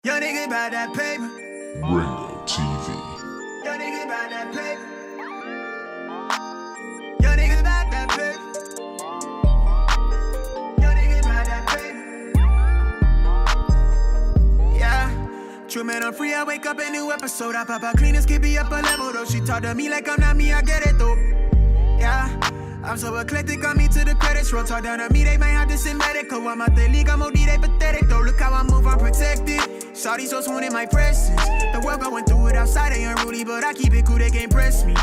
Young nigga about that paper. Ringo TV. Young nigga about that paper. Young nigga about that paper. Young nigga about that paper. Yeah. True man, I'm free. I wake up a new episode. I pop out clean as can be up a level though. She talk to me like I'm not me. I get it though. Yeah. I'm so eclectic, on me to the credits roll. Talk down to me, they might have to send medical. I'm out the league, I'm OD, they pathetic though. Look how I move, I'm protected. Shawty so swoon in my presence. The world going through it outside, they unruly, but I keep it cool, they can't press me.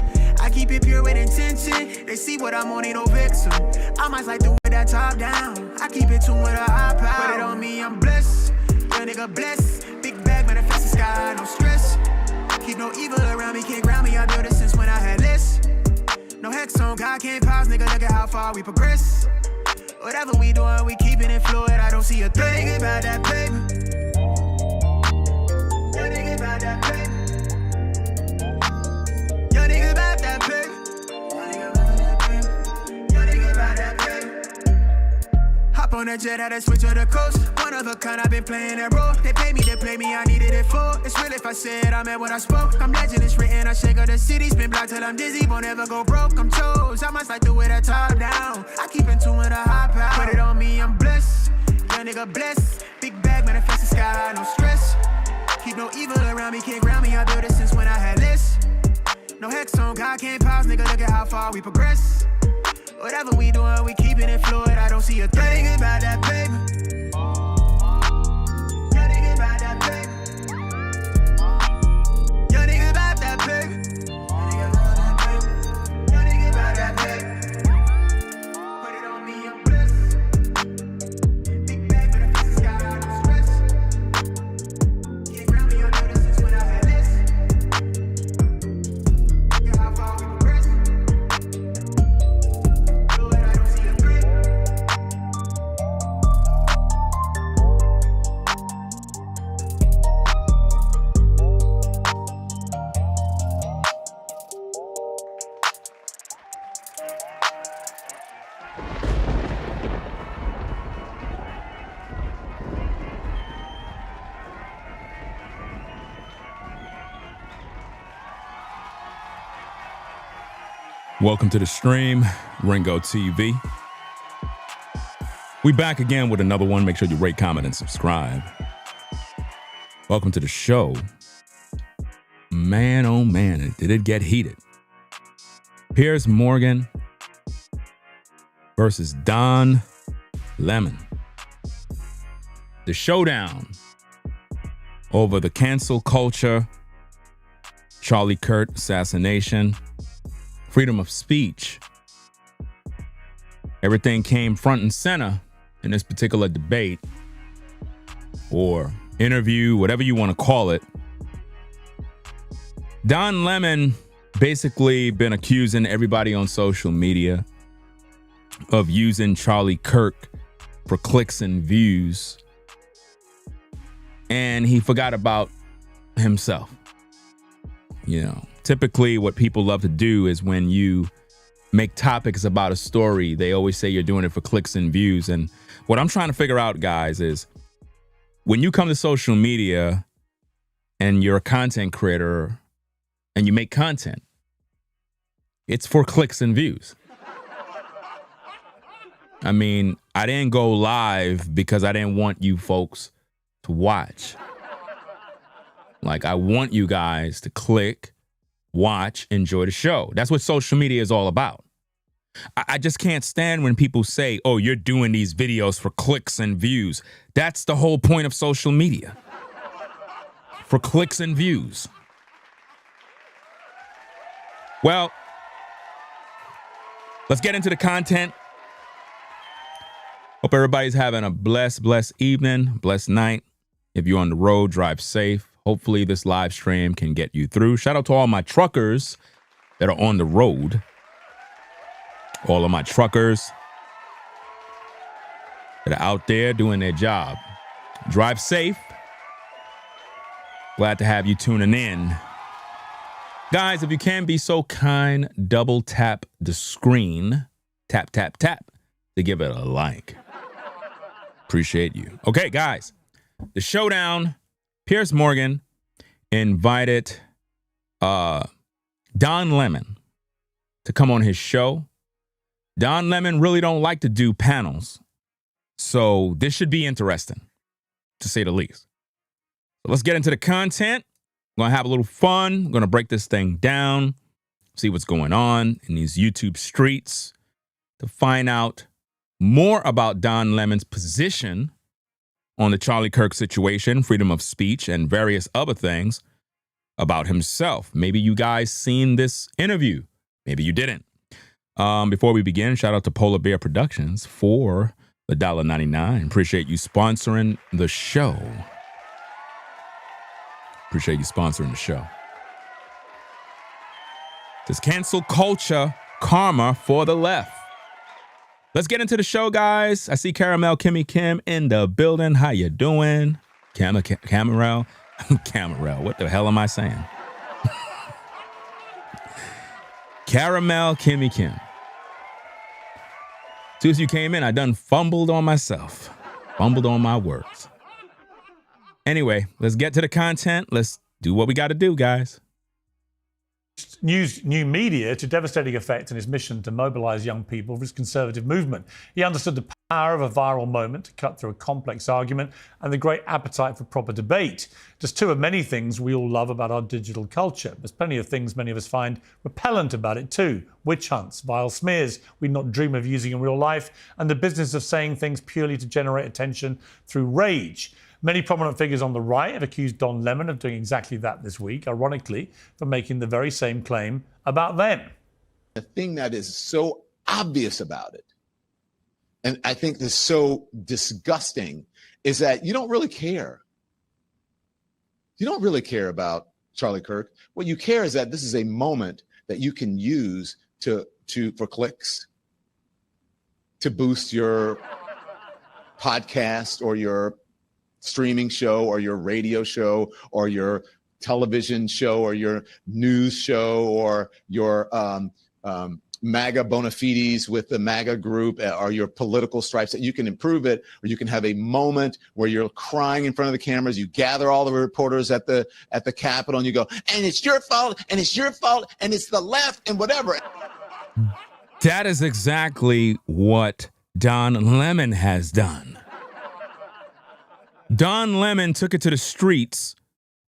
I keep it pure with intention. They see what I'm on, ain't no vixen. I might slide through with that top down. I keep it tuned with a high power. Put it on me, I'm blessed. Young nigga blessed. Big bag, manifest the sky, no stress. Keep no evil around me, can't ground me. I built it since when I had less. No hex on, God can't pause, nigga, look at how far we progress. Whatever we doing, we keeping it fluid, I don't see a thing. Young nigga about that paper. Young nigga about that paper. Young nigga about that paper. Young nigga about that paper. Hop on that jet, had to switch to the coast. One of a kind, I've been playing that role. They pay me, I needed it for. It's real if I said I meant what I spoke. I'm legend, it's written, I shake up the city. Spin block till I'm dizzy, won't ever go broke. I'm chose, I must like do it a top down. I keep in tune with a high power. Put it on me, I'm blessed. Young nigga blessed. Big bag, manifest the sky, no stress. Keep no evil around me, can't ground me. I built it since when I had less. No hex on, God can't pause, nigga, look at how far we progress. Whatever we doing, we keeping it fluid, I don't see a thing. Young nigga about that paper. Young nigga about that paper. Young nigga about that paper. Young nigga about that paper. Put it on me, I'm blessed. Big bag, but I feel the sky, no stress. Can't ground me, I know this since when I had less. Look at how far we progress. Fluid, I don't see a threat. Welcome to the stream, Ringo TV. We back again with another one. Make sure you rate, comment, and subscribe. Welcome to the show. Man, oh man, did it get heated. Piers Morgan versus Don Lemon. The showdown over the cancel culture, Charlie Kirk assassination, freedom of speech. Everything came front and center in this particular debate or interview, whatever you want to call it. Don Lemon basically been accusing everybody on social media of using Charlie Kirk for clicks and views. And he forgot about himself. You know, typically what people love to do is when you make topics about a story, they always say you're doing it for clicks and views. And what I'm trying to figure out, guys, is when you come to social media and you're a content creator and you make content, it's for clicks and views. I mean, I didn't go live because I didn't want you folks to watch. Like, I want you guys to click, watch, enjoy the show. That's what social media is all about. I just can't stand when people say, oh, you're doing these videos for clicks and views. That's the whole point of social media. For clicks and views. Well, let's get into the content. Hope everybody's having a blessed evening, blessed night. If you're on the road, drive safe. Hopefully this live stream can get you through. Shout out to all my truckers that are on the road. All of my truckers that are out there doing their job. Drive safe. Glad to have you tuning in. Guys, if you can be so kind, double tap the screen. Tap, tap, tap to give it a like. Appreciate you. Okay, guys. The showdown Piers Morgan invited Don Lemon to come on his show. Don Lemon really don't like to do panels, so this should be interesting, to say the least. So let's get into the content. We're going to have a little fun. We're going to break this thing down, see what's going on in these YouTube streets to find out more about Don Lemon's position on the Charlie Kirk situation, freedom of speech, and various other things about himself. Maybe you guys seen this interview. Maybe you didn't. Before we begin, shout out to Polar Bear Productions for the $1.99. Appreciate you sponsoring the show. Appreciate you sponsoring the show. This cancel culture karma for the left. Let's get into the show, guys. I see Caramel Kimmy Kim in the building. How you doing? Camarel? Camarel. What the hell am I saying? Caramel Kimmy Kim. As soon as you came in, I done fumbled on myself. Fumbled on my words. Anyway, let's get to the content. Let's do what we got to do, guys. New media to devastating effect in his mission to mobilize young people for his conservative movement. He understood the power of a viral moment to cut through a complex argument and the great appetite for proper debate. Just two of many things we all love about our digital culture. There's plenty of things many of us find repellent about it too. Witch hunts, vile smears we'd not dream of using in real life, and the business of saying things purely to generate attention through rage. Many prominent figures on the right have accused Don Lemon of doing exactly that this week, ironically, for making the very same claim about them. The thing that is so obvious about it, and I think is so disgusting, is that you don't really care. You don't really care about Charlie Kirk. What you care is that this is a moment that you can use for clicks, to boost your podcast or your streaming show or your radio show or your television show or your news show or your MAGA bona fides with the MAGA group or your political stripes, that you can improve it, or you can have a moment where you're crying in front of the cameras. You gather all the reporters at the Capitol and you go, and it's your fault, and it's your fault, and it's the left and whatever. That is exactly what Don Lemon has done. Don Lemon took it to the streets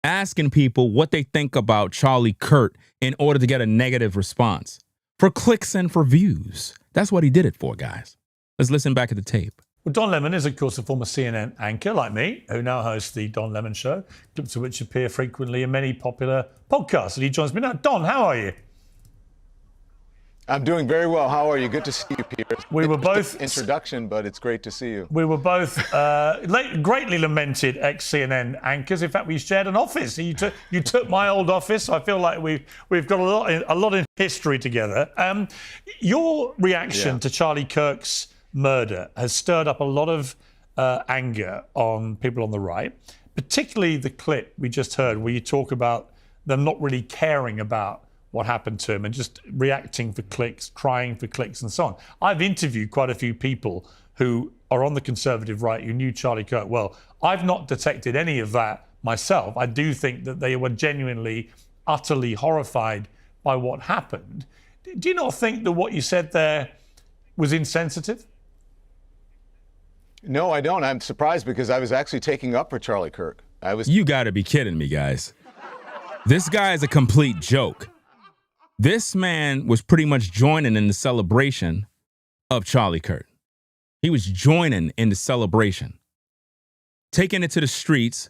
asking people what they think about Charlie Kirk in order to get a negative response. For clicks and for views. That's what he did it for, guys. Let's listen back at the tape. Well, Don Lemon is, of course, a former CNN anchor like me, who now hosts the Don Lemon Show, clips of which appear frequently in many popular podcasts. And he joins me now. Don, how are you? I'm doing very well. How are you? Good to see you, Piers. We were both introduction, but it's great to see you. We were both greatly lamented ex-CNN anchors. In fact, we shared an office. You took my old office. So I feel like we've got a lot in history together. Your reaction to Charlie Kirk's murder has stirred up a lot of anger on people on the right, particularly the clip we just heard where you talk about them not really caring about what happened to him and just reacting for clicks, crying for clicks and so on. I've interviewed quite a few people who are on the conservative right who knew Charlie Kirk well. I've not detected any of that myself. I do think that they were genuinely, utterly horrified by what happened. Do you not think that what you said there was insensitive? No, I don't. I'm surprised because I was actually taking up for Charlie Kirk. You gotta be kidding me, guys. This guy is a complete joke. This man was pretty much joining in the celebration of Charlie Kirk. He was joining in the celebration, taking it to the streets,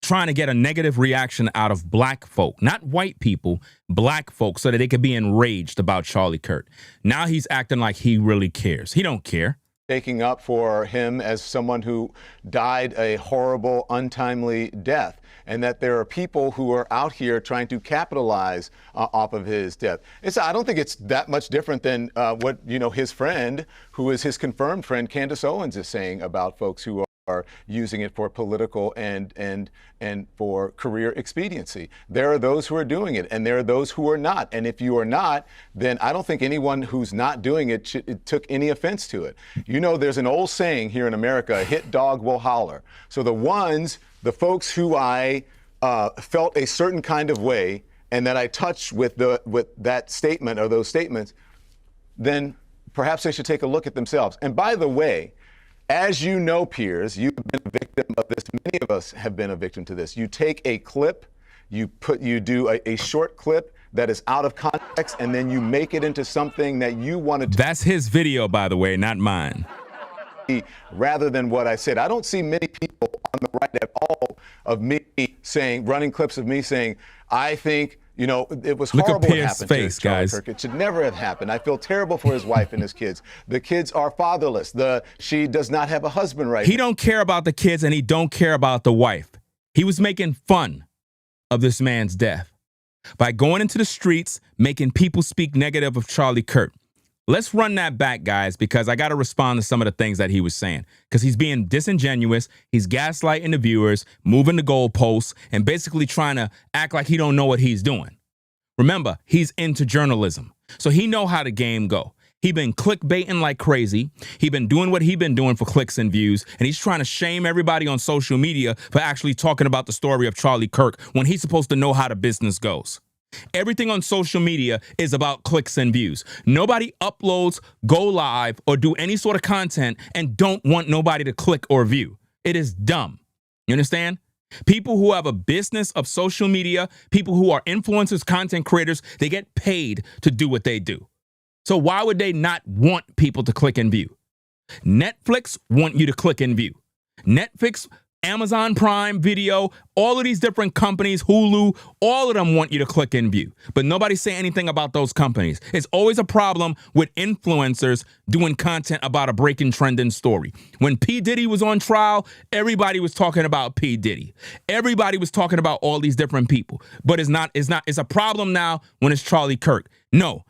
trying to get a negative reaction out of black folk, not white people, black folk, so that they could be enraged about Charlie Kirk. Now he's acting like he really cares. He don't care. Taking up for him as someone who died a horrible, untimely death, and that there are people who are out here trying to capitalize off of his death. I don't think it's that much different than what his friend, who is his confirmed friend, Candace Owens, is saying about folks who are using it for political and for career expediency. There are those who are doing it, and there are those who are not. And if you are not, then I don't think anyone who's not doing it took any offense to it. You know, there's an old saying here in America: a hit dog will holler. So the folks who I felt a certain kind of way, and that I touched with that statement or those statements, then perhaps they should take a look at themselves. And by the way, as you know, Piers, you've been a victim of this. Many of us have been a victim to this. You take a clip, you do a short clip that is out of context, and then you make it into something that you wanted to. That's his video, by the way, not mine. Rather than what I said. I don't see many people on the right at all of me running clips of me saying, I think, you know, it was Look horrible at what Piers' happened face, to Charlie guys. Kirk. It should never have happened. I feel terrible for his wife and his kids. The kids are fatherless. She does not have a husband right now. He don't care about the kids, and he don't care about the wife. He was making fun of this man's death by going into the streets, making people speak negative of Charlie Kirk. Let's run that back, guys, because I got to respond to some of the things that he was saying, because he's being disingenuous. He's gaslighting the viewers, moving the goalposts, and basically trying to act like he don't know what he's doing. Remember, he's into journalism, so he know how the game go. He been clickbaiting like crazy. He been doing what he been doing for clicks and views, and he's trying to shame everybody on social media for actually talking about the story of Charlie Kirk when he's supposed to know how the business goes. Everything on social media is about clicks and views. Nobody uploads, go live, or do any sort of content and don't want nobody to click or view. It is dumb. You understand? People who have a business of social media, people who are influencers, content creators, they get paid to do what they do. So why would they not want people to click and view? Netflix want you to click and view. Netflix, Amazon Prime Video, all of these different companies, Hulu, all of them want you to click and view. But nobody say anything about those companies. It's always a problem with influencers doing content about a breaking trending story. When P. Diddy was on trial, everybody was talking about P. Diddy. Everybody was talking about all these different people. But it's a problem now when it's Charlie Kirk. No,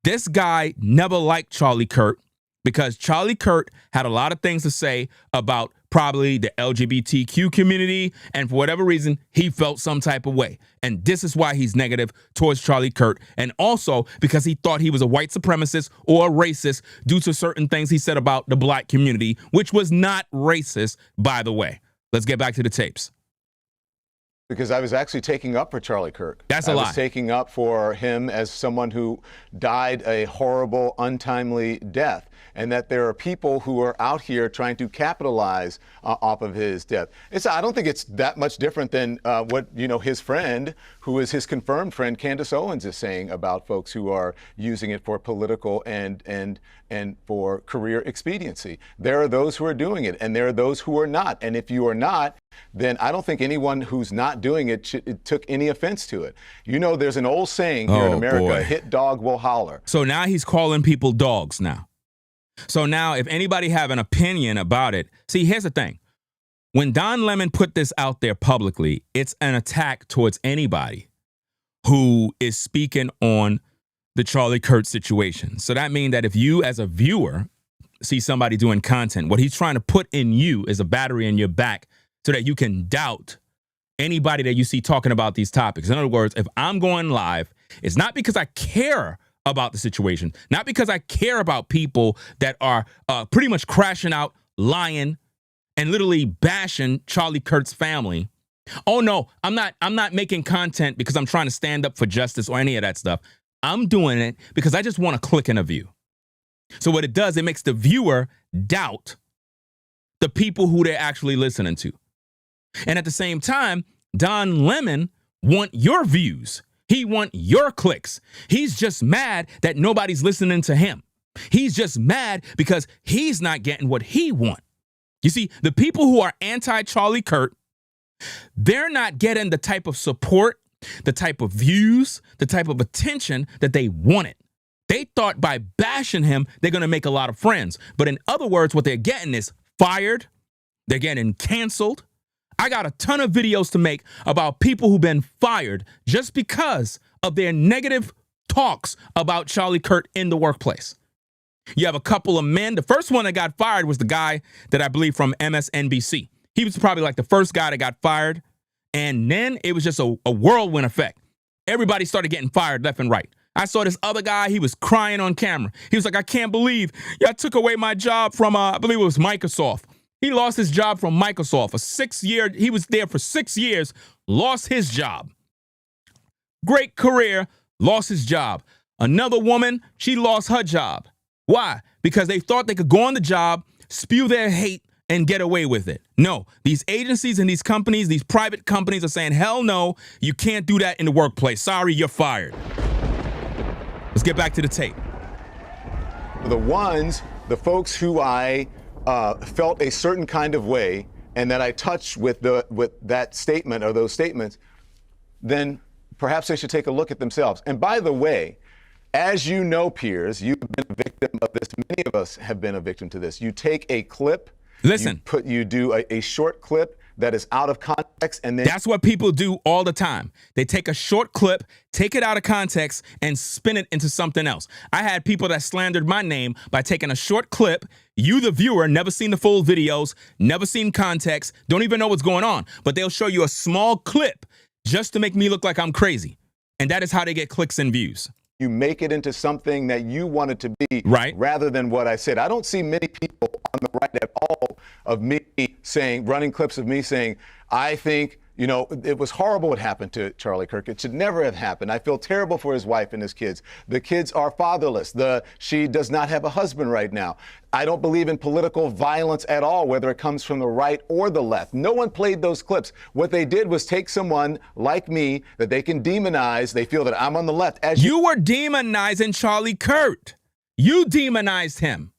this guy never liked Charlie Kirk because Charlie Kirk had a lot of things to say about probably the LGBTQ community, and for whatever reason, he felt some type of way. And this is why he's negative towards Charlie Kirk, and also because he thought he was a white supremacist or a racist due to certain things he said about the black community, which was not racist, by the way. Let's get back to the tapes. Because I was actually taking up for Charlie Kirk. That's a lie. I was taking up for him as someone who died a horrible, untimely death, and that there are people who are out here trying to capitalize off of his death. I don't think it's that much different than what his friend, who is his confirmed friend, Candace Owens, is saying about folks who are using it for political and for career expediency. There are those who are doing it, and there are those who are not. And if you are not, then I don't think anyone who's not doing it took any offense to it. You know, there's an old saying here in America: a hit dog will holler. So now he's calling people dogs now. So now if anybody have an opinion about it, see, here's the thing. When Don Lemon put this out there publicly, it's an attack towards anybody who is speaking on the Charlie Kirk situation. So that means that if you as a viewer see somebody doing content, what he's trying to put in you is a battery in your back so that you can doubt anybody that you see talking about these topics. In other words, if I'm going live, it's not because I care about the situation, not because I care about people that are pretty much crashing out, lying, and literally bashing Charlie Kirk's family. Oh no, I'm not making content because I'm trying to stand up for justice or any of that stuff. I'm doing it because I just want to click in a view. So what it does, it makes the viewer doubt the people who they're actually listening to. And at the same time, Don Lemon want your views. He want your clicks. He's just mad that nobody's listening to him. He's just mad because he's not getting what he want. You see, the people who are anti-Charlie Kirk, they're not getting the type of support, the type of views, the type of attention that they wanted. They thought by bashing him, they're going to make a lot of friends. But in other words, what they're getting is fired. They're getting canceled. I got a ton of videos to make about people who've been fired just because of their negative talks about Charlie Kirk in the workplace. You have a couple of men. The first one that got fired was the guy that I believe from MSNBC. He was probably like the first guy that got fired. And then it was just a whirlwind effect. Everybody started getting fired left and right. I saw this other guy. He was crying on camera. He was like, I can't believe y'all took away my job from, I believe it was Microsoft. He lost his job from Microsoft. For 6 years, he was there for 6 years, lost his job. Great career, lost his job. Another woman, she lost her job. Why? Because they thought they could go on the job, spew their hate, and get away with it. No, these agencies and these companies, these private companies are saying, hell no, you can't do that in the workplace. Sorry, you're fired. Let's get back to the tape. The folks who I felt a certain kind of way and that I touched with that statement or those statements, then perhaps they should take a look at themselves. And by the way, as you know, Piers, you've been a victim of this. Many of us have been a victim to this. You take a clip, listen, you do a short clip that is out of context, and then that's what people do all the time. They take a short clip, take it out of context, and spin it into something else. I had people that slandered my name by taking a short clip. You, the viewer, never seen the full videos, never seen context, don't even know what's going on, but they'll show you a small clip just to make me look like I'm crazy. And that is how they get clicks and views. You make it into something that you want it to be, right, rather than what I said. I don't see many people on the right at all of me saying, running clips of me saying, I think, it was horrible what happened to Charlie Kirk. It should never have happened. I feel terrible for his wife and his kids. The kids are fatherless. She does not have a husband right now. I don't believe in political violence at all, whether it comes from the right or the left. No one played those clips. What they did was take someone like me that they can demonize. They feel that I'm on the left. You were demonizing Charlie Kirk. You demonized him.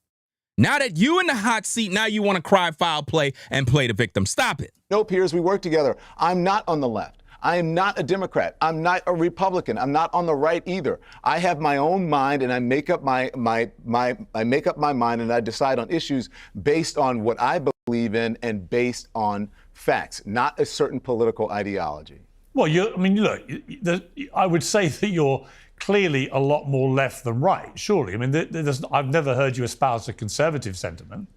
Now that you in the hot seat, now you want to cry foul play and play the victim. Stop it. No, Piers, we work together. I'm not on the left. I am not a Democrat. I'm not a Republican. I'm not on the right either. I have my own mind, and I make up my mind, and I decide on issues based on what I believe in and based on facts, not a certain political ideology. Well, look, I would say that you're clearly a lot more left than right, surely. I mean, I've never heard you espouse a conservative sentiment.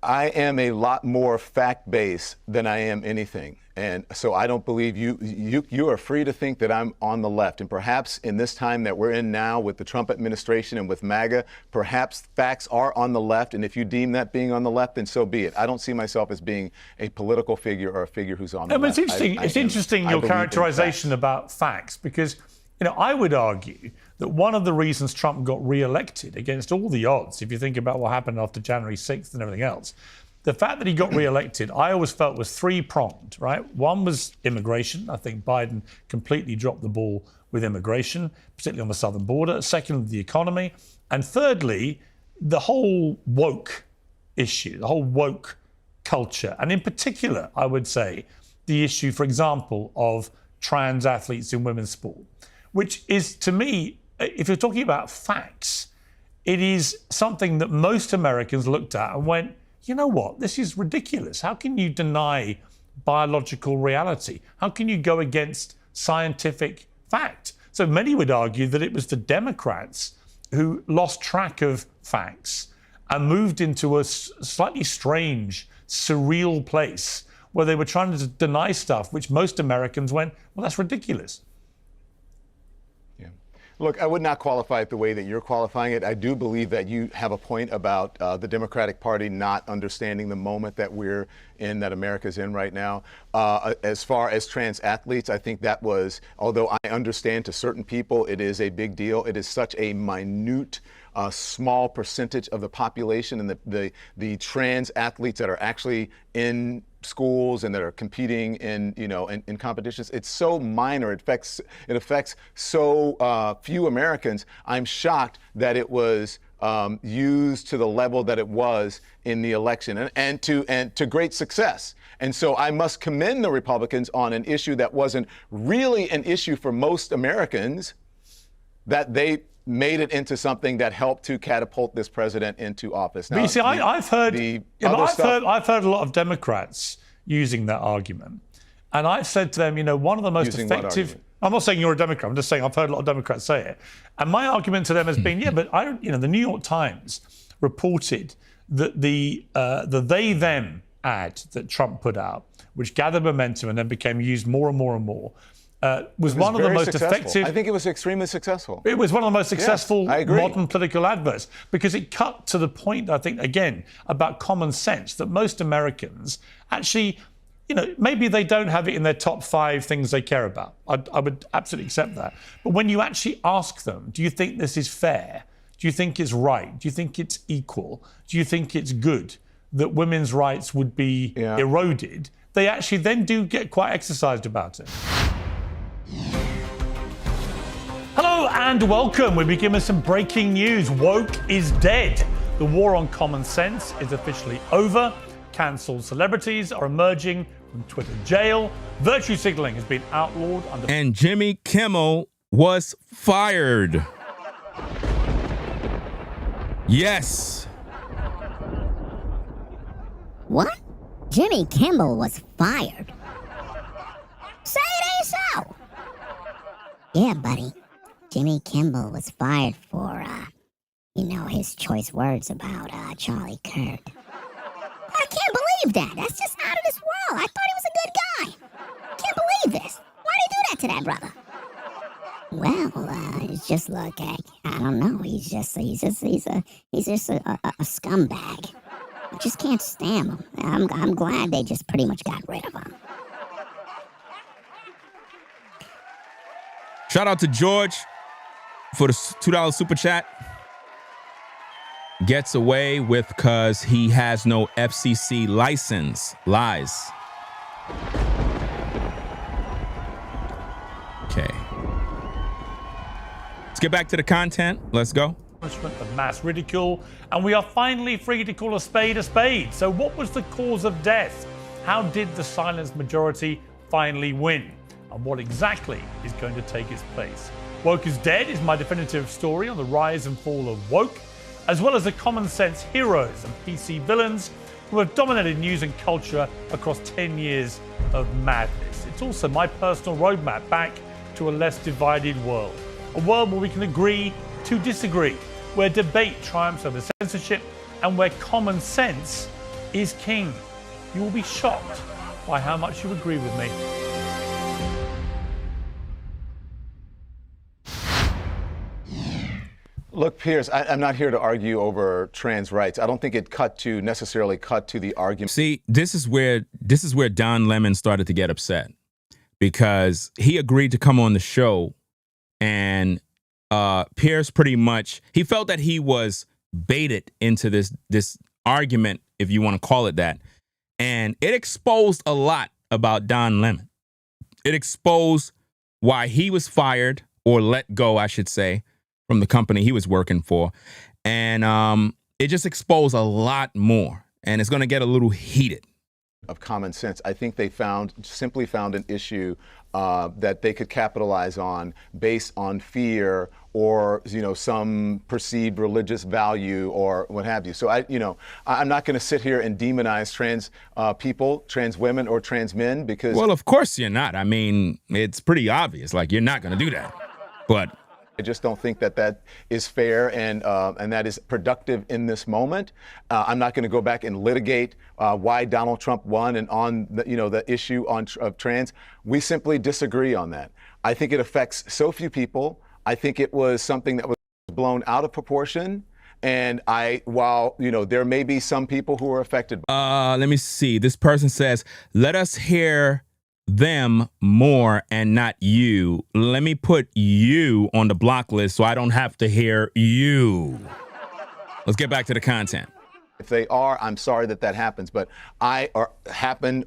I am a lot more fact-based than I am anything. And so I don't believe you are free to think that I'm on the left. And perhaps in this time that we're in now with the Trump administration and with MAGA, perhaps facts are on the left. And if you deem that being on the left, then so be it. I don't see myself as being a political figure or a figure who's on the left. It's interesting your characterization about facts, because I would argue that one of the reasons Trump got re-elected against all the odds, if you think about what happened after January 6th and everything else, the fact that he got re-elected, I always felt was three-pronged, right? One was immigration. I think Biden completely dropped the ball with immigration, particularly on the southern border. Secondly, the economy. And thirdly, the whole woke issue, the whole woke culture. And in particular, I would say, the issue, for example, of trans athletes in women's sport, which is, to me, if you're talking about facts, it is something that most Americans looked at and went, you know what, this is ridiculous. How can you deny biological reality? How can you go against scientific fact? So many would argue that it was the Democrats who lost track of facts and moved into a slightly strange, surreal place where they were trying to deny stuff which most Americans went, well, that's ridiculous. Look, I would not qualify it the way that you're qualifying it. I do believe that you have a point about the Democratic Party not understanding the moment that we're in, that America's in right now. As far as trans athletes, I think that was, although I understand to certain people it is a big deal, it is such a minute, small percentage of the population, and the trans athletes that are actually in schools and that are competing in competitions, it's so minor. It affects so few Americans. I'm shocked that it was used to the level that it was in the election, and to great success. And so I must commend the Republicans on an issue that wasn't really an issue for most Americans, that they made it into something that helped to catapult this president into office. Now, but you see, I've heard a lot of Democrats using that argument, and I've said to them, one of the most effective I'm not saying you're a Democrat. I'm just saying I've heard a lot of Democrats say it. And my argument to them has been, yeah, but the New York Times reported that the they-them ad that Trump put out, which gathered momentum and then became used more and more and more, was one of the most effective. I think it was extremely successful. It was one of the most successful Yes, modern political adverts because it cut to the point, I think, again, about common sense that most Americans actually, maybe they don't have it in their top 5 things they care about. I would absolutely accept that. But when you actually ask them, do you think this is fair? Do you think it's right? Do you think it's equal? Do you think it's good that women's rights would be eroded? They actually then do get quite exercised about it. Hello and welcome. We begin with some breaking news. Woke is dead. The war on common sense is officially over. Cancelled celebrities are emerging from Twitter jail. Virtue signaling has been outlawed under. And Jimmy Kimmel was fired. Yes. What? Jimmy Kimmel was fired? Say it ain't so. Yeah, buddy. Jimmy Kimmel was fired for, his choice words about Charlie Kirk. I can't believe that. That's just out of this world. I thought he was a good guy. Can't believe this. Why'd he do that to that brother? Well, it's just like, I don't know. He's just a scumbag. I just can't stand him. I'm glad they just pretty much got rid of him. Shout out to George for the $2 super chat. Gets away with because he has no FCC license. Lies. Okay. Let's get back to the content. Let's go. Of mass ridicule, and we are finally free to call a spade a spade. So what was the cause of death? How did the silenced majority finally win? And what exactly is going to take its place? Woke is Dead is my definitive story on the rise and fall of woke, as well as the common sense heroes and PC villains who have dominated news and culture across 10 years of madness. It's also my personal roadmap back to a less divided world. A world where we can agree to disagree, where debate triumphs over censorship, and where common sense is king. You will be shocked by how much you agree with me. Look, Piers, I'm not here to argue over trans rights. I don't think it necessarily cut to the argument. See, this is where Don Lemon started to get upset because he agreed to come on the show, and Piers pretty much, he felt that he was baited into this argument, if you want to call it that. And it exposed a lot about Don Lemon. It exposed why he was fired, or let go, I should say, from the company he was working for. And it just exposed a lot more. And it's going to get a little heated. Of common sense. I think they simply found an issue that they could capitalize on based on fear or, some perceived religious value or what have you. So I'm not going to sit here and demonize trans people, trans women or trans men because. Well, of course you're not. I mean, it's pretty obvious. Like, you're not going to do that. But I just don't think that is fair and that is productive in this moment. I'm not going to go back and litigate why Donald Trump won and on the issue of trans. We simply disagree on that. I think it affects so few people. I think it was something that was blown out of proportion. And while there may be some people who are affected. Let me see. This person says, let us hear them more and not you. Let me put you on the block list so I don't have to hear you. Let's get back to the content. If they are, I'm sorry that happens, but happens.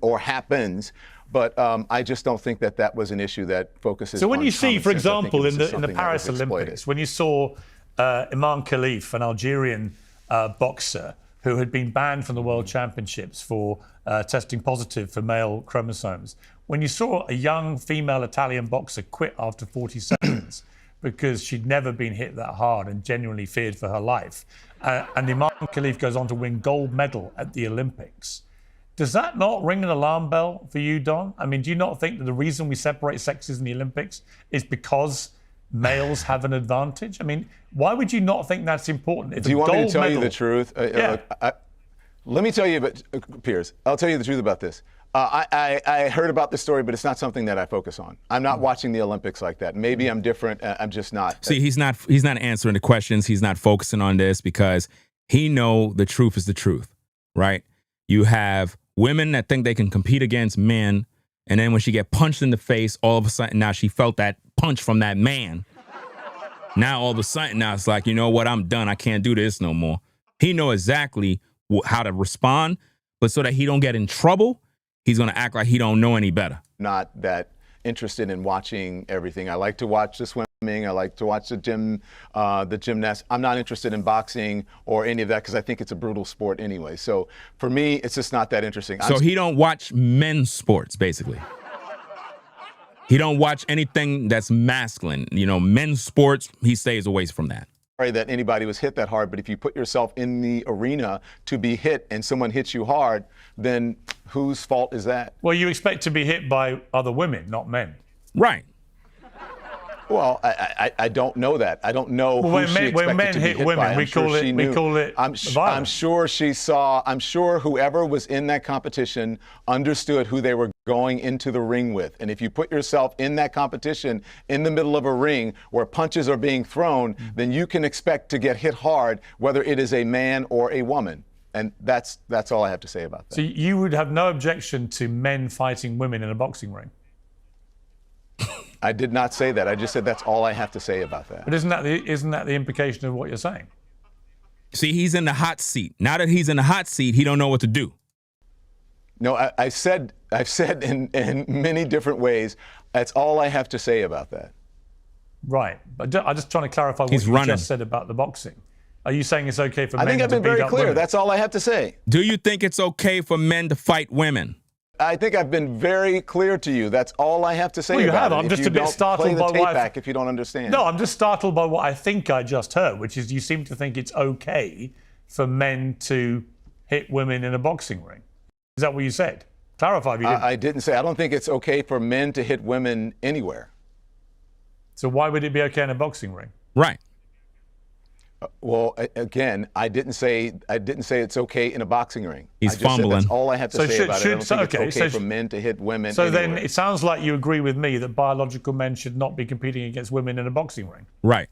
But I just don't think that was an issue that focuses. So when on you see, for example, in the Paris Olympics, Olympics, when you saw Imam Khalif, an Algerian boxer who had been banned from the World Championships for testing positive for male chromosomes, when you saw a young female Italian boxer quit after 40 seconds because she'd never been hit that hard and genuinely feared for her life, and Imam Khalif goes on to win gold medal at the Olympics, Does that not ring an alarm bell for you, Don? I mean, do you not think that the reason we separate sexes in the Olympics is because males have an advantage? I mean, why would you not think that's important? It's Do you want me to tell medal. you the truth? Yeah. Let me tell you about Piers. I'll tell you the truth about this. I heard about this story, but it's not something that I focus on. I'm not watching the Olympics like that. Maybe I'm different. I'm just not. See, he's not answering the questions. He's not focusing on this because he know the truth is the truth, right? You have women that think they can compete against men, and then when she get punched in the face, all of a sudden now she felt that punch from that man. Now all of a sudden now it's like, you know what? I'm done. I can't do this no more. He know exactly how to respond, but so that he don't get in trouble, he's going to act like he don't know any better. Not that interested in watching everything. I like to watch the swimming. I like to watch the gymnasts. I'm not interested in boxing or any of that because I think it's a brutal sport anyway. So for me, it's just not that interesting. So he don't watch men's sports, basically. He don't watch anything that's masculine. You know, men's sports, he stays away from that. Sorry that anybody was hit that hard, but if you put yourself in the arena to be hit and someone hits you hard, then whose fault is that? Well, you expect to be hit by other women, not men. Right. Well, I don't know that. I don't know who she expected when men to be hit hit women, by. we call it I'm sure she saw. I'm sure whoever was in that competition understood who they were going into the ring with. And if you put yourself in that competition in the middle of a ring where punches are being thrown, then you can expect to get hit hard, whether it is a man or a woman. And that's all I have to say about that. So you would have no objection to men fighting women in a boxing ring? I did not say that. I just said that's all I have to say about that. But isn't that the implication of what you're saying? See, he's in the hot seat. Now that he's in the hot seat, he don't know what to do. No, I've said in many different ways, that's all I have to say about that. Right. But I'm just trying to clarify what you just said about the boxing. Are you saying it's okay for men to beat up women? I think I've been very clear. That's all I have to say. Do you think it's okay for men to fight women? I think I've been very clear to you. That's all I have to say. Well, you about have. it. I'm If just you a bit don't startled play the by tape what back if you don't understand. No, I'm just startled by what I think I just heard, which is you seem to think it's okay for men to hit women in a boxing ring. Is that what you said? Clarify if you didn't. I didn't say. I don't think it's okay for men to hit women anywhere. So why would it be okay in a boxing ring? Right. Well, again, I didn't say it's okay in a boxing ring. He's fumbling. That's all I have to say about it. I don't think it's okay so for men to hit women. So anywhere. then it sounds like you agree with me that biological men should not be competing against women in a boxing ring. Right.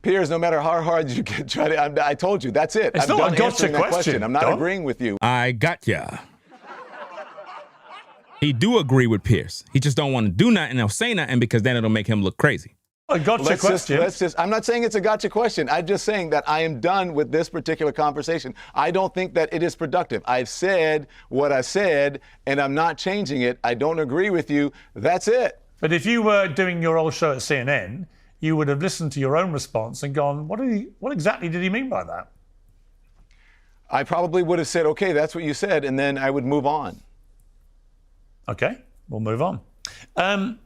Piers, no matter how hard you get, I told you, that's it. It's I'm not done a gotcha answering that question. I'm not Don? agreeing with you. I got ya. He do agree with Piers. He just don't want to do nothing or say nothing because then it'll make him look crazy. A gotcha question. I'm not saying it's a gotcha question. I'm just saying that I am done with this particular conversation. I don't think that it is productive. I've said what I said, and I'm not changing it. I don't agree with you. That's it. But if you were doing your old show at CNN, you would have listened to your own response and gone, what exactly did he mean by that? I probably would have said, okay, that's what you said, and then I would move on. Okay, we'll move on.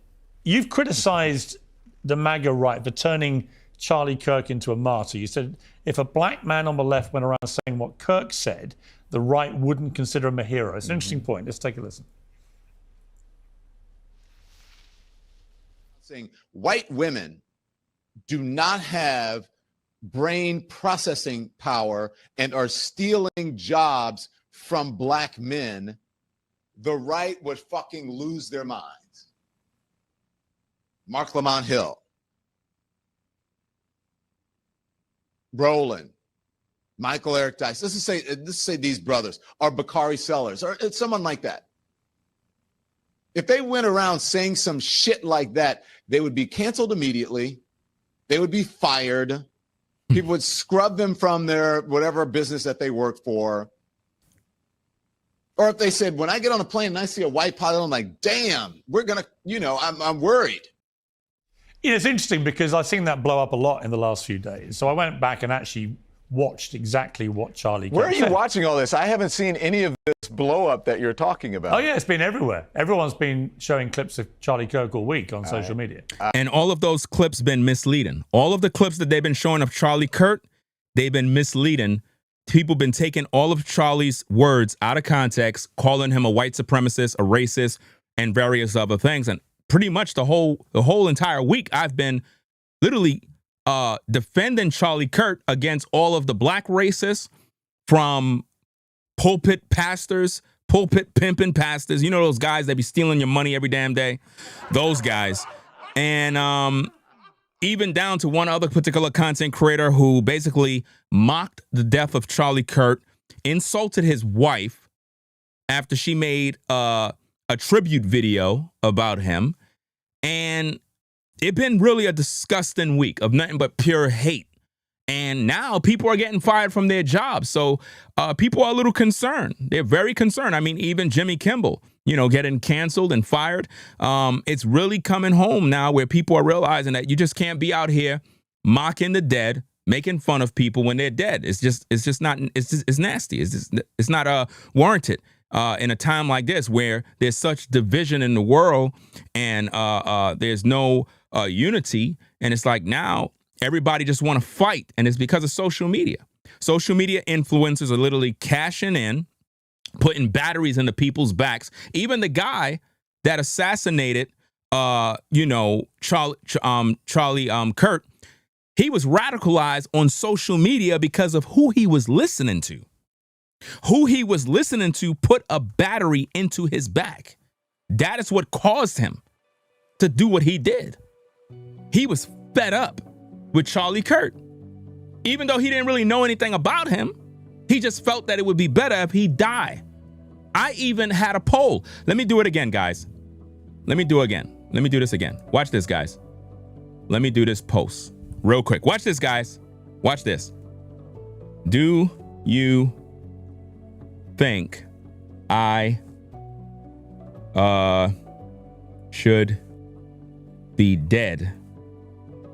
You've criticized the MAGA right for turning Charlie Kirk into a martyr. You said if a black man on the left went around saying what Kirk said, the right wouldn't consider him a hero. It's an interesting point. Let's take a listen. Saying white women do not have brain processing power and are stealing jobs from black men, the right would fucking lose their minds. Mark Lamont Hill, Roland, Michael Eric Dice. Let's say these brothers, or Bakari Sellers, or someone like that. If they went around saying some shit like that, they would be canceled immediately. They would be fired. People would scrub them from their whatever business that they work for. Or if they said, when I get on a plane and I see a white pilot, I'm like, damn, we're going to, I'm worried. Yeah, it's interesting because I've seen that blow up a lot in the last few days. So I went back and actually watched exactly what Charlie Kirk Where are you said. watching all this? I haven't seen any of this blow up that you're talking about. Oh, yeah, it's been everywhere. Everyone's been showing clips of Charlie Kirk all week on social media. And all of those clips been misleading. All of the clips that they've been showing of Charlie Kirk, they've been misleading people been taking all of Charlie's words out of context, calling him a white supremacist, a racist, and various other things. And pretty much the whole entire week, I've been literally defending Charlie Kirk against all of the black racists, from pulpit pastors, pulpit pimping pastors. You know those guys that be stealing your money every damn day? Those guys. And even down to one other particular content creator who basically mocked the death of Charlie Kirk, insulted his wife after she made a tribute video about him. And it's been really a disgusting week of nothing but pure hate. And now people are getting fired from their jobs. So people are a little concerned. They're very concerned. I mean, even Jimmy Kimmel, getting canceled and fired. It's really coming home now where people are realizing that you just can't be out here mocking the dead, making fun of people when they're dead. It's nasty. It's not warranted in a time like this where there's such division in the world and there's no unity. And it's like now everybody just want to fight. And it's because of social media. Social media influencers are literally cashing in, putting batteries into people's backs. Even the guy that assassinated, Charlie Kirk, he was radicalized on social media because of who he was listening to. Who he was listening to put a battery into his back. That is what caused him to do what he did. He was fed up with Charlie Kirk. Even though he didn't really know anything about him, he just felt that it would be better if he died. I even had a poll. Let me do it again, guys. Let me do this again. Watch this, guys. Let me do this post real quick. Watch this, guys. Watch this. Do you think I should be dead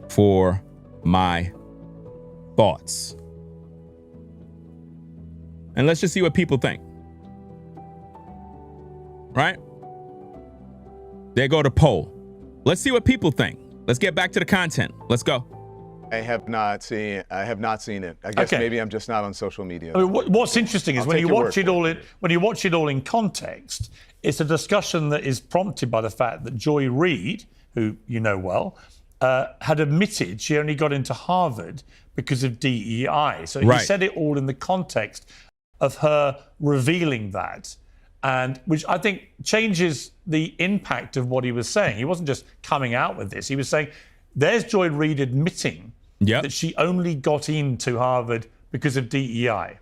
for my thoughts? And let's just see what people think. Right? There go the poll. Let's see what people think. Let's get back to the content. Let's go. I have not seen it. I guess maybe I'm just not on social media. I mean, what's interesting is when you watch it all in context, it's a discussion that is prompted by the fact that Joy Reid, who you know well, had admitted she only got into Harvard because of DEI. So he said it all in the context of her revealing that, and which I think changes the impact of what he was saying. He wasn't just coming out with this. He was saying, there's Joy Reid admitting that she only got into Harvard because of DEI.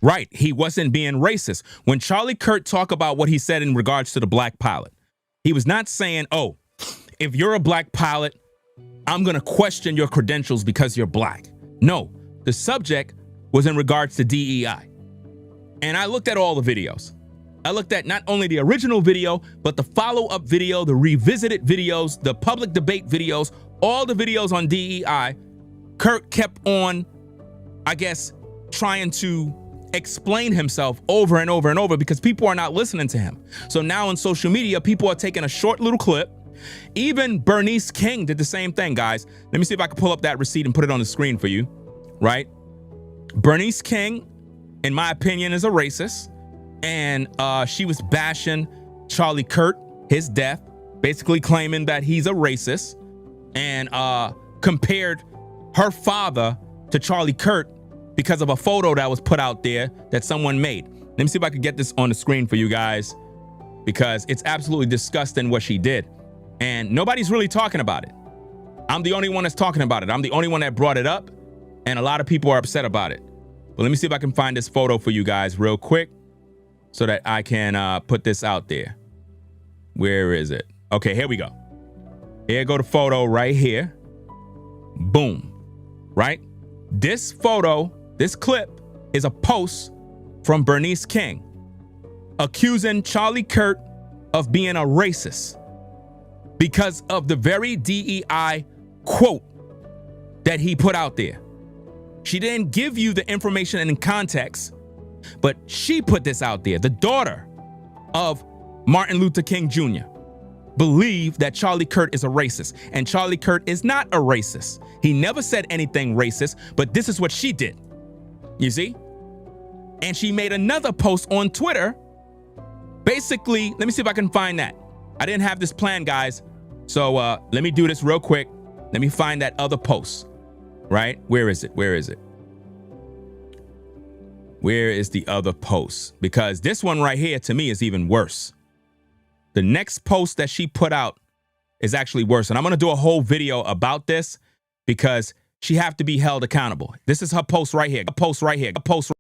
Right. He wasn't being racist. When Charlie Kirk talked about what he said in regards to the black pilot, he was not saying, oh, if you're a black pilot, I'm going to question your credentials because you're black. No, the subject was in regards to DEI. And I looked at all the videos. I looked at not only the original video, but the follow-up video, the revisited videos, the public debate videos, all the videos on DEI. Kirk kept on, I guess, trying to explain himself over and over and over because people are not listening to him. So now on social media, people are taking a short little clip. Even Bernice King did the same thing, guys. Let me see if I can pull up that receipt and put it on the screen for you, right? Bernice King, in my opinion, is a racist. And she was bashing Charlie Kirk, his death, basically claiming that he's a racist, and compared her father to Charlie Kirk because of a photo that was put out there that someone made. Let me see if I can get this on the screen for you guys, because it's absolutely disgusting what she did. And nobody's really talking about it. I'm the only one that's talking about it. I'm the only one that brought it up, and a lot of people are upset about it. But let me see if I can find this photo for you guys real quick so that I can put this out there. Where is it? Okay, here we go. Here go the photo right here. Boom. Right? This photo, this clip, is a post from Bernice King accusing Charlie Kirk of being a racist because of the very DEI quote that he put out there. She didn't give you the information in context, but she put this out there. The daughter of Martin Luther King Jr. believed that Charlie Kirk is a racist, and Charlie Kirk is not a racist. He never said anything racist, but this is what she did. You see? And she made another post on Twitter. Basically, let me see if I can find that. I didn't have this plan, guys. So let me do this real quick. Let me find that other post, right? Where is it? Where is it? Where is the other post? Because this one right here, to me, is even worse. The next post that she put out is actually worse. And I'm going to do a whole video about this because she have to be held accountable. This is her post right here. A post right here. A post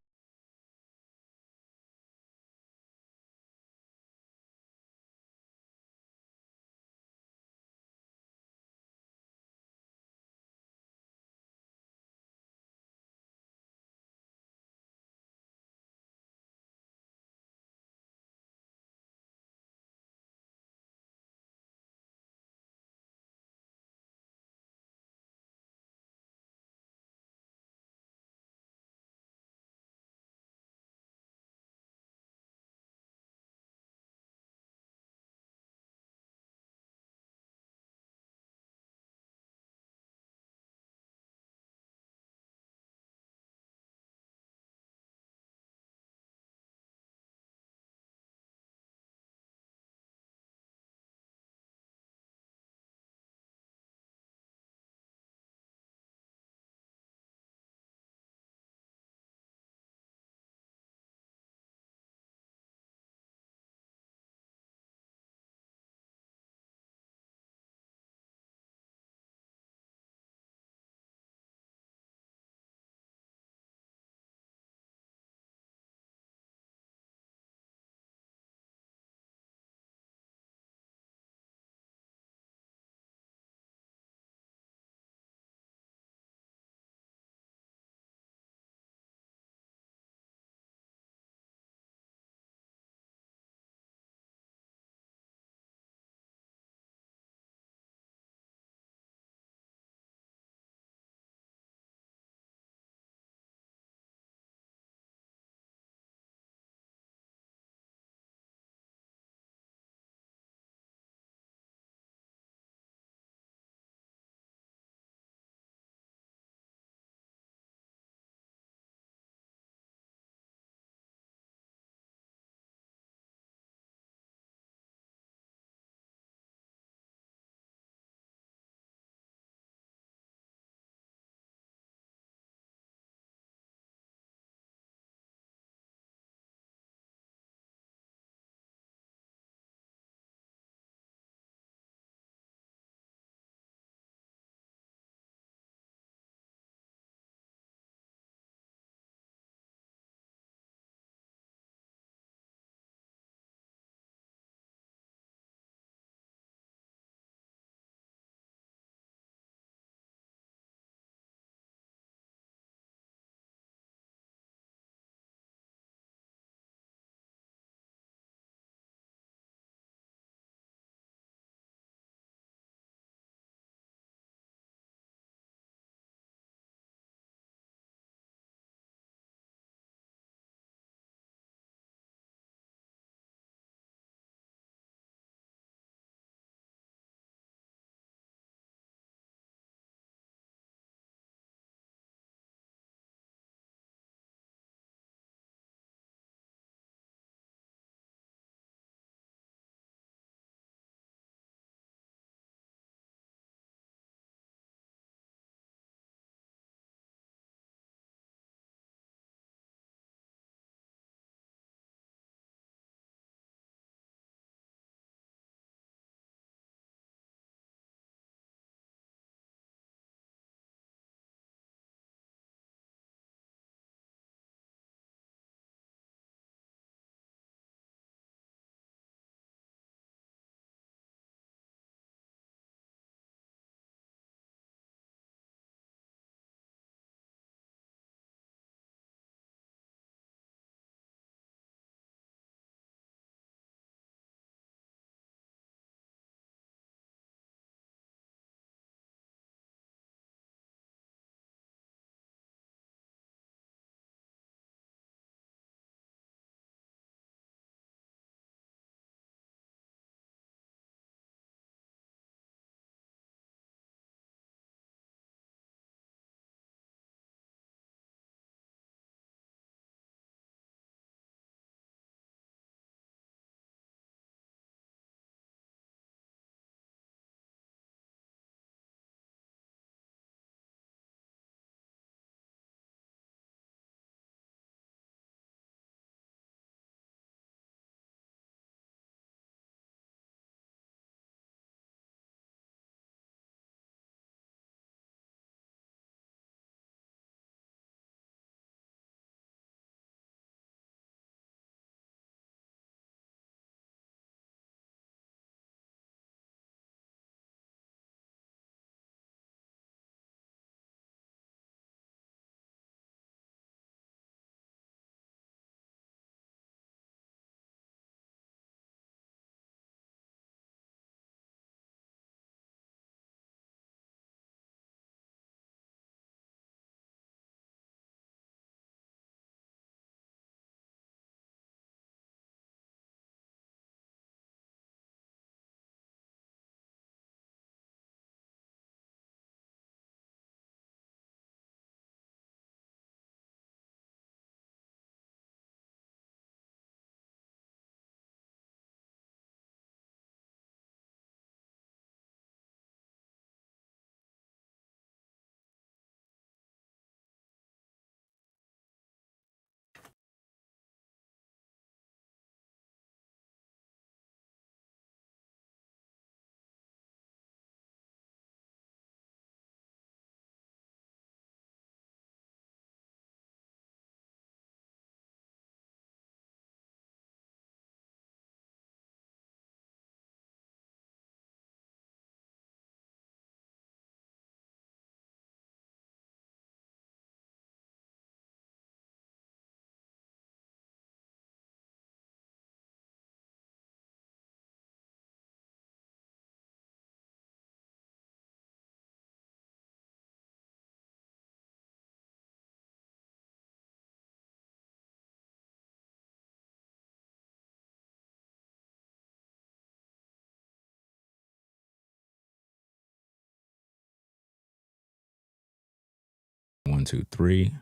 1, 2, 3.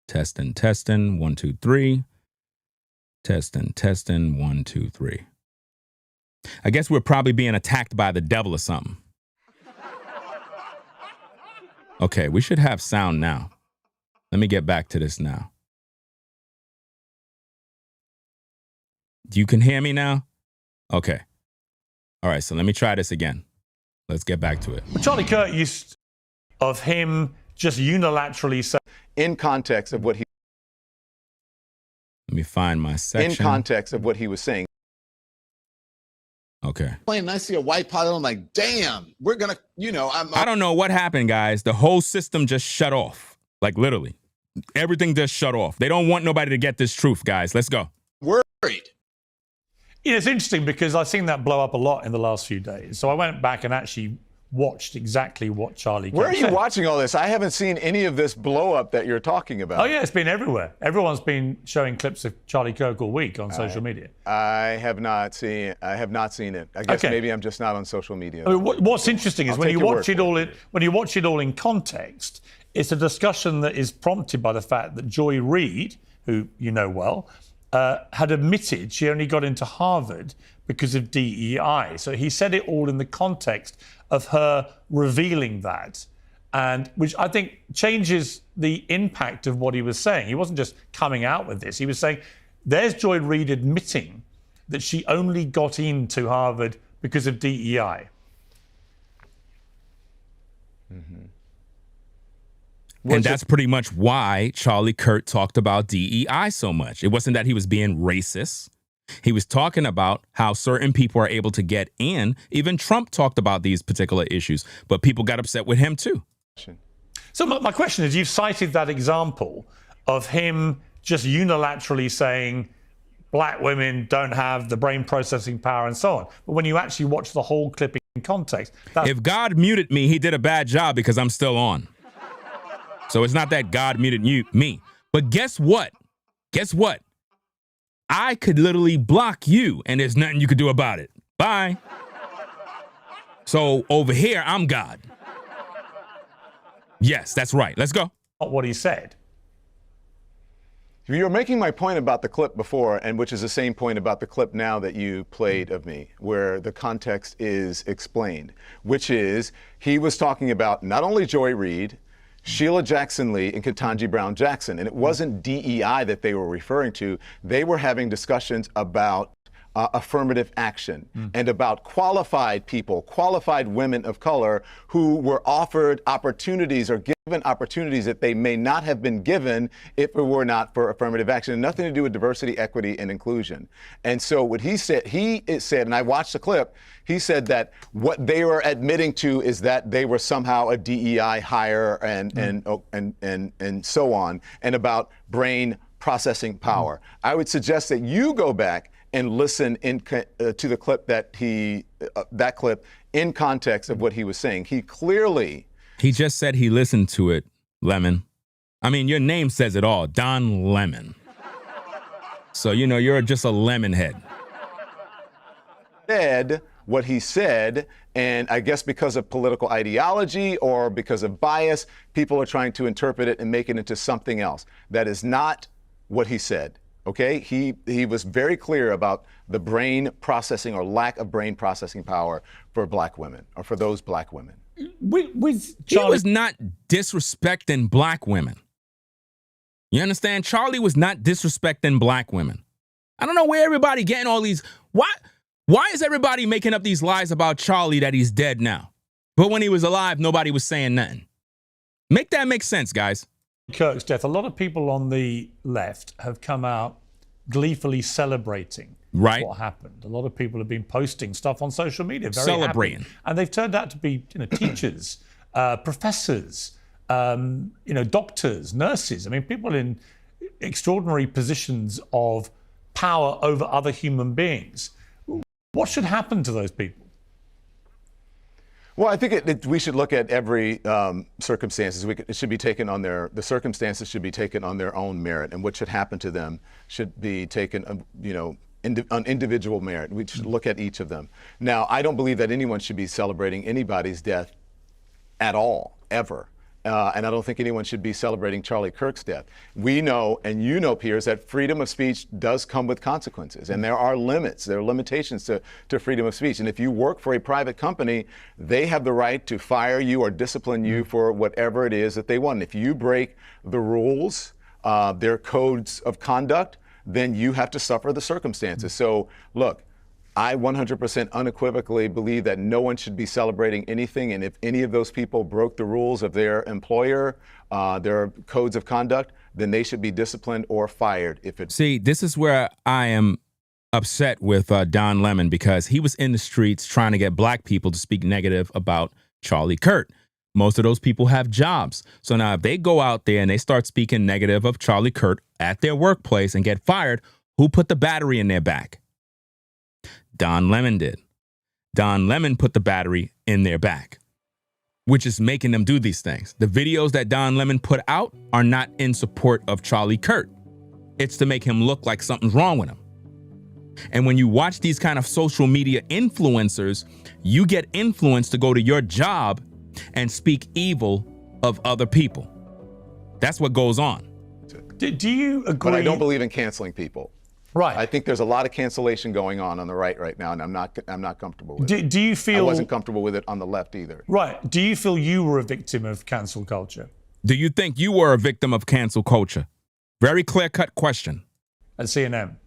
Testing, testing. 1, 2, 3. Testing, testing. 1, 2, 3. I guess we're probably being attacked by the devil or something. Okay, we should have sound now. Let me get back to this now. You can hear me now? Okay. All right, so let me try this again. Let's get back to it. Charlie Kirk used of him just unilaterally saying, in context of what he Let me find my section. in context of what he was saying. Okay. And I see a white pilot, I'm like, damn, we're gonna, I don't know what happened, guys. The whole system just shut off. Like literally. Everything just shut off. They don't want nobody to get this truth, guys. Let's go. worried. It's interesting because I've seen that blow up a lot in the last few days. So I went back and actually watched exactly what Charlie Kirk Where are you said. watching all this? I haven't seen any of this blow up that you're talking about. Oh, yeah, it's been everywhere. Everyone's been showing clips of Charlie Kirk all week on social media. I have not seen it. I guess Okay. maybe I'm just not on social media. I mean, what's interesting is I'll when take you your watch word it all when you watch it all in context, it's a discussion that is prompted by the fact that Joy Reid, who you know well, had admitted she only got into Harvard because of DEI. So he said it all in the context of her revealing that, and which I think changes the impact of what he was saying. He wasn't just coming out with this. He was saying, there's Joy Reid admitting that she only got into Harvard because of DEI. And that's pretty much why Charlie Kirk talked about DEI so much. It wasn't that he was being racist. He was talking about how certain people are able to get in. Even Trump talked about these particular issues, but people got upset with him too. So my question is, you've cited that example of him just unilaterally saying black women don't have the brain processing power and so on. But when you actually watch the whole clip in context, that's If God muted me, he did a bad job because I'm still on. So it's not that God muted me. But guess what? Guess what? I could literally block you and there's nothing you could do about it. Bye. So over here, I'm God. Yes, that's right. Let's go. not what he said. You're making my point about the clip before, and which is the same point about the clip now that you played of me, where the context is explained, which is he was talking about not only Joy Reid, Sheila Jackson Lee, and Ketanji Brown Jackson. And it wasn't DEI that they were referring to. They were having discussions about affirmative action and about qualified people, qualified women of color who were offered opportunities or given opportunities that they may not have been given if it were not for affirmative action. Nothing to do with diversity, equity, and inclusion. And so what he said, and I watched the clip, he said that what they were admitting to is that they were somehow a DEI hire and so on, and about brain processing power. I would suggest that you go back and listen to the clip that clip in context of what he was saying. He just said he listened to it, Lemon. I mean, your name says it all, Don Lemon. So, you're just a lemon head. Said what he said, and I guess because of political ideology or because of bias, people are trying to interpret it and make it into something else. That is not what he said. Okay, he was very clear about the brain processing or lack of brain processing power for black women, or for those black women. He was not disrespecting black women. You understand? Charlie was not disrespecting black women. I don't know where everybody getting all these. Why is everybody making up these lies about Charlie that he's dead now? But when he was alive, nobody was saying nothing. Make that make sense, guys. Kirk's death, a lot of people on the left have come out gleefully celebrating what happened. A lot of people have been posting stuff on social media, very celebrating, happy. And they've turned out to be, teachers, professors, doctors, nurses. I mean, people in extraordinary positions of power over other human beings. What should happen to those people? Well, I think we should look at every circumstances. It should be taken on the circumstances should be taken on their own merit, and what should happen to them should be taken, on individual merit. We should look at each of them. Now, I don't believe that anyone should be celebrating anybody's death at all, ever. And I don't think anyone should be celebrating Charlie Kirk's death. We know, and you know, Piers, that freedom of speech does come with consequences. And there are limits, there are limitations to freedom of speech. And if you work for a private company, they have the right to fire you or discipline you for whatever it is that they want. And if you break the rules, their codes of conduct, then you have to suffer the circumstances. So look, I 100% unequivocally believe that no one should be celebrating anything. And if any of those people broke the rules of their employer, their codes of conduct, then they should be disciplined or fired. See, this is where I am upset with Don Lemon, because he was in the streets trying to get black people to speak negative about Charlie Kirk. Most of those people have jobs. So now if they go out there and they start speaking negative of Charlie Kirk at their workplace and get fired, who put the battery in their back? Don Lemon did. Don Lemon put the battery in their back, which is making them do these things. The videos that Don Lemon put out are not in support of Charlie Kirk. It's to make him look like something's wrong with him. And when you watch these kind of social media influencers, you get influenced to go to your job and speak evil of other people. That's what goes on. Do you agree? But I don't believe in canceling people. Right. I think there's a lot of cancellation going on the right now, and I'm not comfortable with it. Do you feel? I wasn't comfortable with it on the left either. Right. Do you feel you were a victim of cancel culture? Do you think you were a victim of cancel culture? Very clear-cut question. At CNN.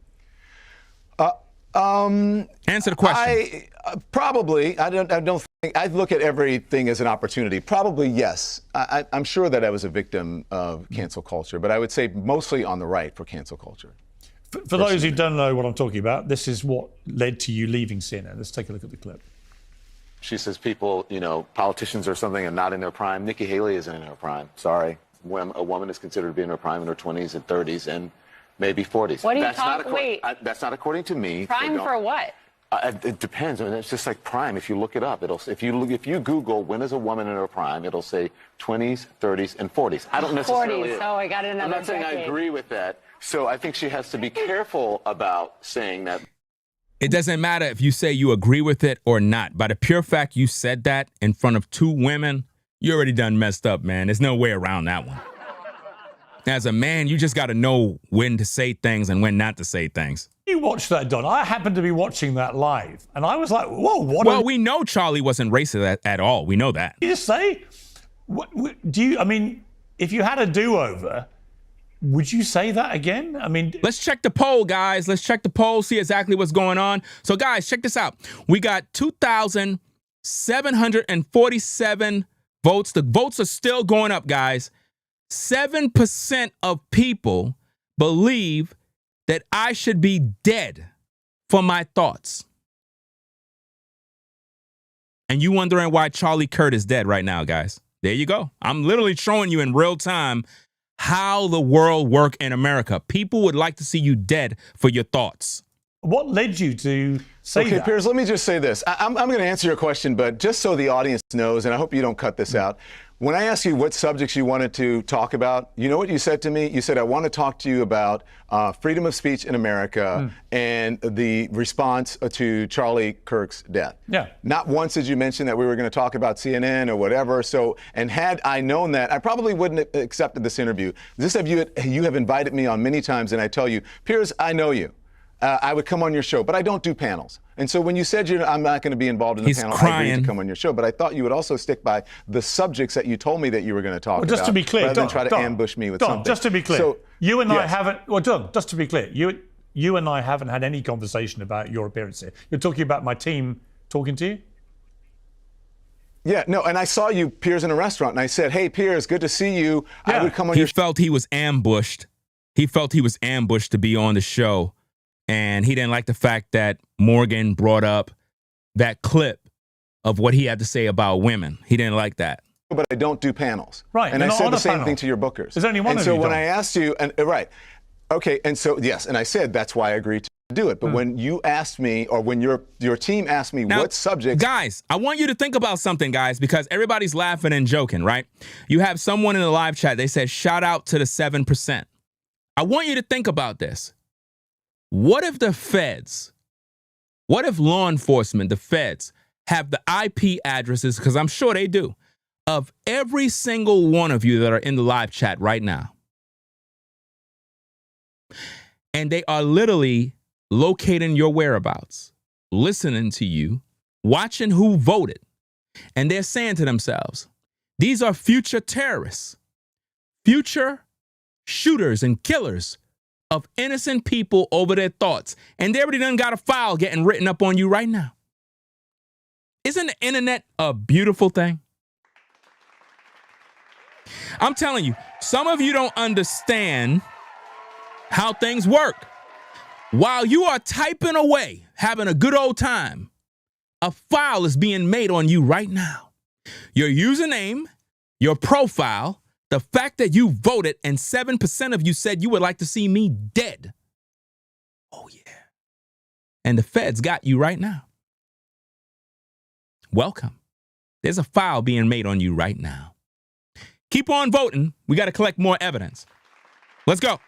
Answer the question. Probably. I don't think. I look at everything as an opportunity. Probably yes. I'm sure that I was a victim of cancel culture, but I would say mostly on the right for cancel culture. For those who don't know what I'm talking about, this is what led to you leaving CNN. Let's take a look at the clip. She says people, politicians or something are not in their prime. Nikki Haley isn't in her prime. Sorry. When a woman is considered to be in her prime in her 20s and 30s and maybe 40s. What are you talking? Wait. That's not according to me. Prime for what? It depends. I mean, it's just like prime. If you look it up, if you Google when is a woman in her prime, it'll say 20s, 30s, and 40s. I don't necessarily. 40s. Oh, I got another. I'm not saying decade. I agree with that. So I think she has to be careful about saying that. It doesn't matter if you say you agree with it or not. By the pure fact you said that in front of two women, you already done messed up, man. There's no way around that one. As a man, you just got to know when to say things and when not to say things. You watched that, Don. I happened to be watching that live, and I was like, whoa, what? Well, we know Charlie wasn't racist at all. We know that. You just say, if you had a do-over, would you say that again? I mean, let's check the poll, guys. Let's check the poll, see exactly what's going on. So, guys, check this out. We got 2,747 votes. The votes are still going up, guys. 7% of people believe that I should be dead for my thoughts. And you wondering why Charlie Kirk is dead right now, guys. There you go. I'm literally showing you in real time how the world works in America. People would like to see you dead for your thoughts. What led you to say that? Okay, Piers, let me just say this. I'm going to answer your question, but just so the audience knows, and I hope you don't cut this out, when I asked you what subjects you wanted to talk about, you know what you said to me? You said, I want to talk to you about freedom of speech in America and the response to Charlie Kirk's death. Yeah. Not once did you mention that we were going to talk about CNN or whatever. So, and had I known that, I probably wouldn't have accepted this interview. You have invited me on many times, and I tell you, Piers, I know you. I would come on your show, but I don't do panels. And so when you said I'm not going to be involved in the panel, I agreed to come on your show. But I thought you would also stick by the subjects that you told me that you were going to talk about. Just to be clear, rather than try to ambush me with something. Just to be clear, so, you and I haven't. Well, Don, just to be clear, you and I haven't had any conversation about your appearance here. You're talking about my team talking to you. Yeah, no, and I saw you, Piers, in a restaurant, and I said, "Hey, Piers, good to see you." Yeah. I would come on your show. He felt he was ambushed. He felt he was ambushed to be on the show. And he didn't like the fact that Morgan brought up that clip of what he had to say about women. He didn't like that. But I don't do panels. Right. And I said the same thing to your bookers. There's only one of you. And so when I asked you, right. Okay, and so, yes, and I said that's why I agreed to do it. But when you asked me, or when your team asked me what subjects... Guys, I want you to think about something, guys, because everybody's laughing and joking, right? You have someone in the live chat, they said, shout out to the 7%. I want you to think about this. What if the feds, what if law enforcement, the feds, have the IP addresses, because I'm sure they do, of every single one of you that are in the live chat right now. And they are literally locating your whereabouts, listening to you, watching who voted. And they're saying to themselves, these are future terrorists, future shooters and killers of innocent people over their thoughts. And they already done got a file getting written up on you right now. Isn't the internet a beautiful thing? I'm telling you, some of you don't understand how things work. While you are typing away, having a good old time, a file is being made on you right now. Your username, your profile, the fact that you voted and 7% of you said you would like to see me dead. Oh, yeah. And the feds got you right now. Welcome. There's a file being made on you right now. Keep on voting. We got to collect more evidence. Let's go.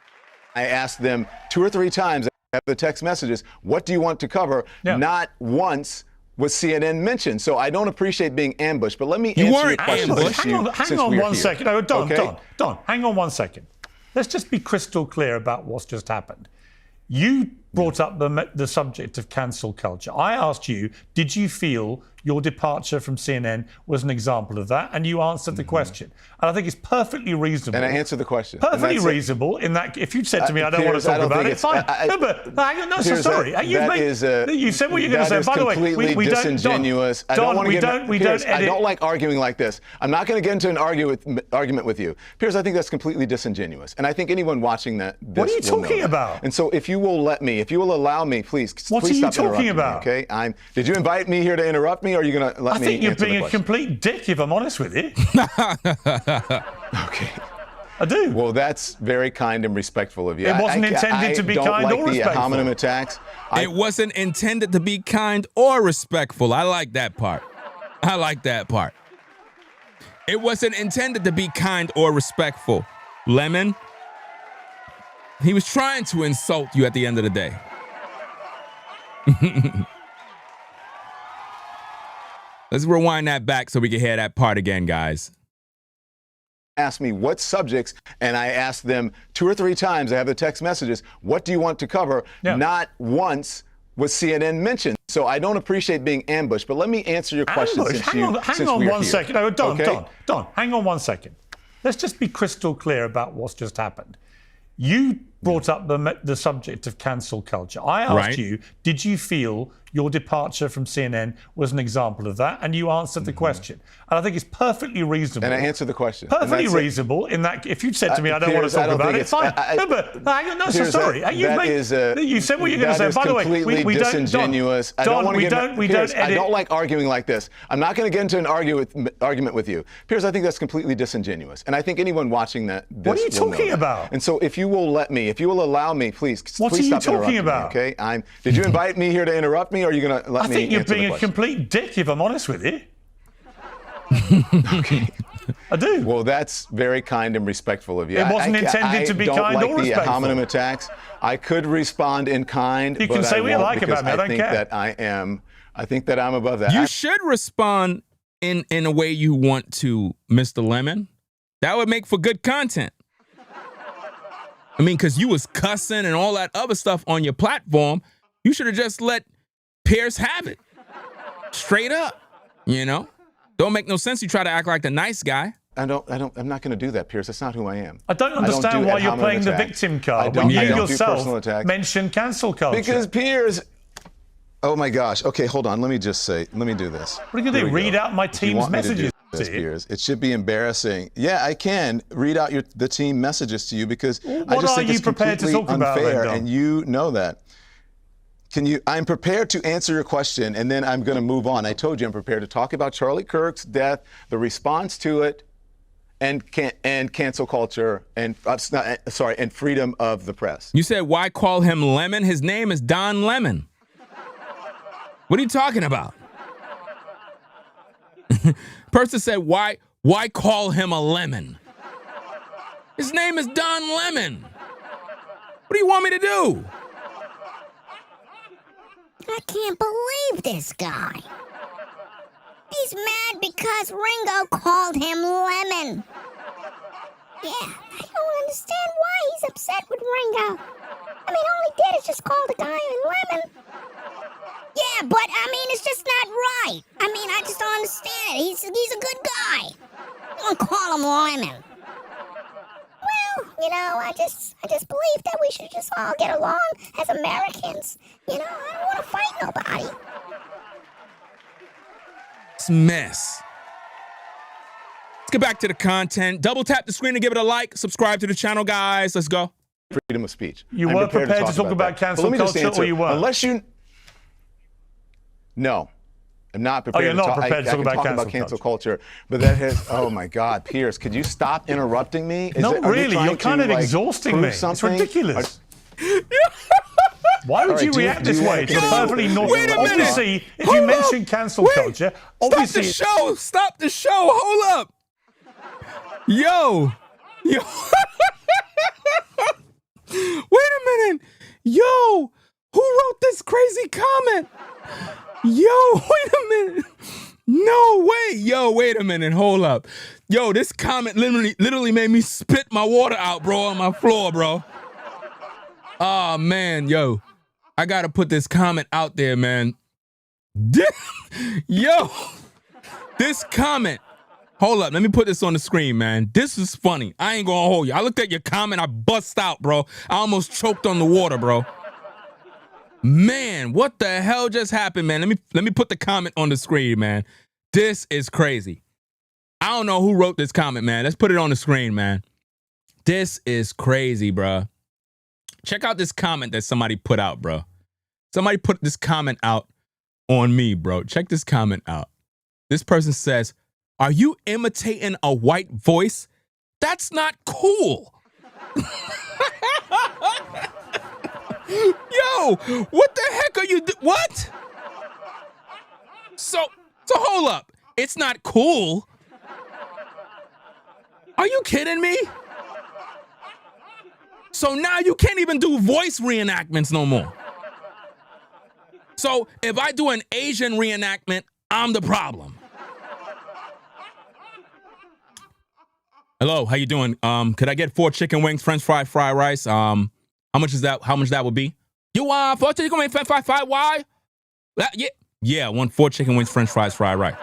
I asked them 2 or 3 times at the text messages, what do you want to cover? Yeah. Not once was CNN mentioned. So I don't appreciate being ambushed, but let me answer your question. Hang on one second. Oh, Don, hang on 1 second. Let's just be crystal clear about what's just happened. You brought up the subject of cancel culture. I asked you, did you feel your departure from CNN was an example of that? And you answered the question. And I think it's perfectly reasonable. And I answered the question. Perfectly reasonable in that if you'd said to me, I don't want to talk about it, fine. No, but hang on, no, so sorry. You said what you're going to say. By the way, we don't. Disingenuous. Don, we don't edit. I don't like arguing like this. I'm not going to get into an argument with you. Piers, I think that's completely disingenuous. And I think anyone watching this What are you talking about? And so if you will let me, if you will allow me, please what are you stop talking interrupting about? Me, okay? Did you invite me here to interrupt me, or are you going to let me I think you're answer being the a complete dick, if I'm honest with you. Okay. I do. Well, that's very kind and respectful of you. It wasn't intended to be kind or respectful. I don't like the ad hominem attacks. It wasn't intended to be kind or respectful. I like that part. I like that part. It wasn't intended to be kind or respectful. Lemon, he was trying to insult you at the end of the day. Let's rewind that back so we can hear that part again, guys. Asked me what subjects, and I asked them 2 or 3 times. I have the text messages. What do you want to cover? Yeah. Not once was CNN mentioned. So I don't appreciate being ambushed, but let me answer your question. Hang on 1 second. Oh, Don, hang on 1 second. Let's just be crystal clear about what's just happened. You brought up the subject of cancel culture. I asked you, did you feel your departure from CNN was an example of that? And you answered the question. And I think it's perfectly reasonable. And I answered the question. Perfectly reasonable in that if you'd said to me, I don't want to talk about it, fine. No, but hang on, no, so sorry. You said what you're going to say. By the way, we don't. Disingenuous. Don, we don't edit. I don't like arguing like this. I'm not going to get into an argument with you. Piers, I think that's completely disingenuous. And I think anyone watching this What are you talking about? And so if you will let me, if you will allow me, please what are you stop talking about? Me, okay? Did you invite me here to interrupt me, or are you going to let me? I think you're being a complete dick, if I'm honest with you. Okay. I do. Well, that's very kind and respectful of you. It wasn't intended to be kind or respectful. I don't like the ad hominem attacks. I could respond in kind. You can say what you like about me. I don't care. I think that I'm above that. You should respond in a way you want to, Mr. Lemon. That would make for good content. I mean, because you was cussing and all that other stuff on your platform. You should have just let Piers have it. Straight up, you know? Don't make no sense you try to act like the nice guy. I'm not going to do that, Piers. That's not who I am. I don't understand why you're playing the victim card when you yourself mentioned cancel culture. Because Piers... Oh, my gosh. Okay, hold on. Let me do this. What are you going to do, read out my team's messages? Piers. It should be embarrassing. Yeah, I can read out the team messages to you because I just think it's completely unfair, and you know that. I'm prepared to answer your question, and then I'm going to move on. I told you I'm prepared to talk about Charlie Kirk's death, the response to it, and cancel culture, and and freedom of the press. You said, why call him Lemon? His name is Don Lemon. What are you talking about? Person said, why call him a lemon? His name is Don Lemon. What do you want me to do? I can't believe this guy. He's mad because Ringo called him Lemon. Yeah, I don't understand why he's upset with Ringo. I mean, all he did is just call the guy Lemon. Yeah, but I mean, it's just not right. I mean, I just don't understand it. He's a good guy. Don't call him Lemon. Well, you know, I just believe that we should just all get along as Americans. You know, I don't want to fight nobody. It's a mess. Let's get back to the content. Double tap the screen to give it a like. Subscribe to the channel, guys. Let's go. Freedom of speech. You were prepared to talk about cancel culture, or you weren't? Unless you... No. I'm not prepared you're not to prepared to talk about cancel culture. But that has... Oh, my God. Piers, could you stop interrupting me? No, really. You're kind of exhausting me. It's ridiculous. Why would you react this way? It's perfectly normal. Wait a minute. Obviously, if you mention cancel culture, obviously... Stop the show. Hold up. Yo. Wait a minute. Yo, who wrote this crazy comment? Yo, wait a minute. No way. Yo, wait a minute. Hold up. Yo, this comment literally made me spit my water out, bro, on my floor, bro. Oh, man. Yo, I got to put this comment out there, man. Yo, this comment. Hold up, let me put this on the screen, man. This is funny. I ain't gonna hold you. I looked at your comment, I bust out, bro. I almost choked on the water, bro. Man, what the hell just happened, man? Let me put the comment on the screen, man. This is crazy. I don't know who wrote this comment, man. Let's put it on the screen, man. This is crazy, bro. Check out this comment that somebody put out, bro. Somebody put this comment out on me, bro. Check this comment out. This person says, "Are you imitating a white voice? That's not cool." Yo, what the heck are you what? So hold up. It's not cool. Are you kidding me? So now you can't even do voice reenactments no more. So if I do an Asian reenactment, I'm the problem. Hello, how you doing? Could I get 4 chicken wings, French fried rice? How much is that? How much that would be? You want 4 chicken wings, French fried why? Yeah, 4 chicken wings, French fries, fried rice.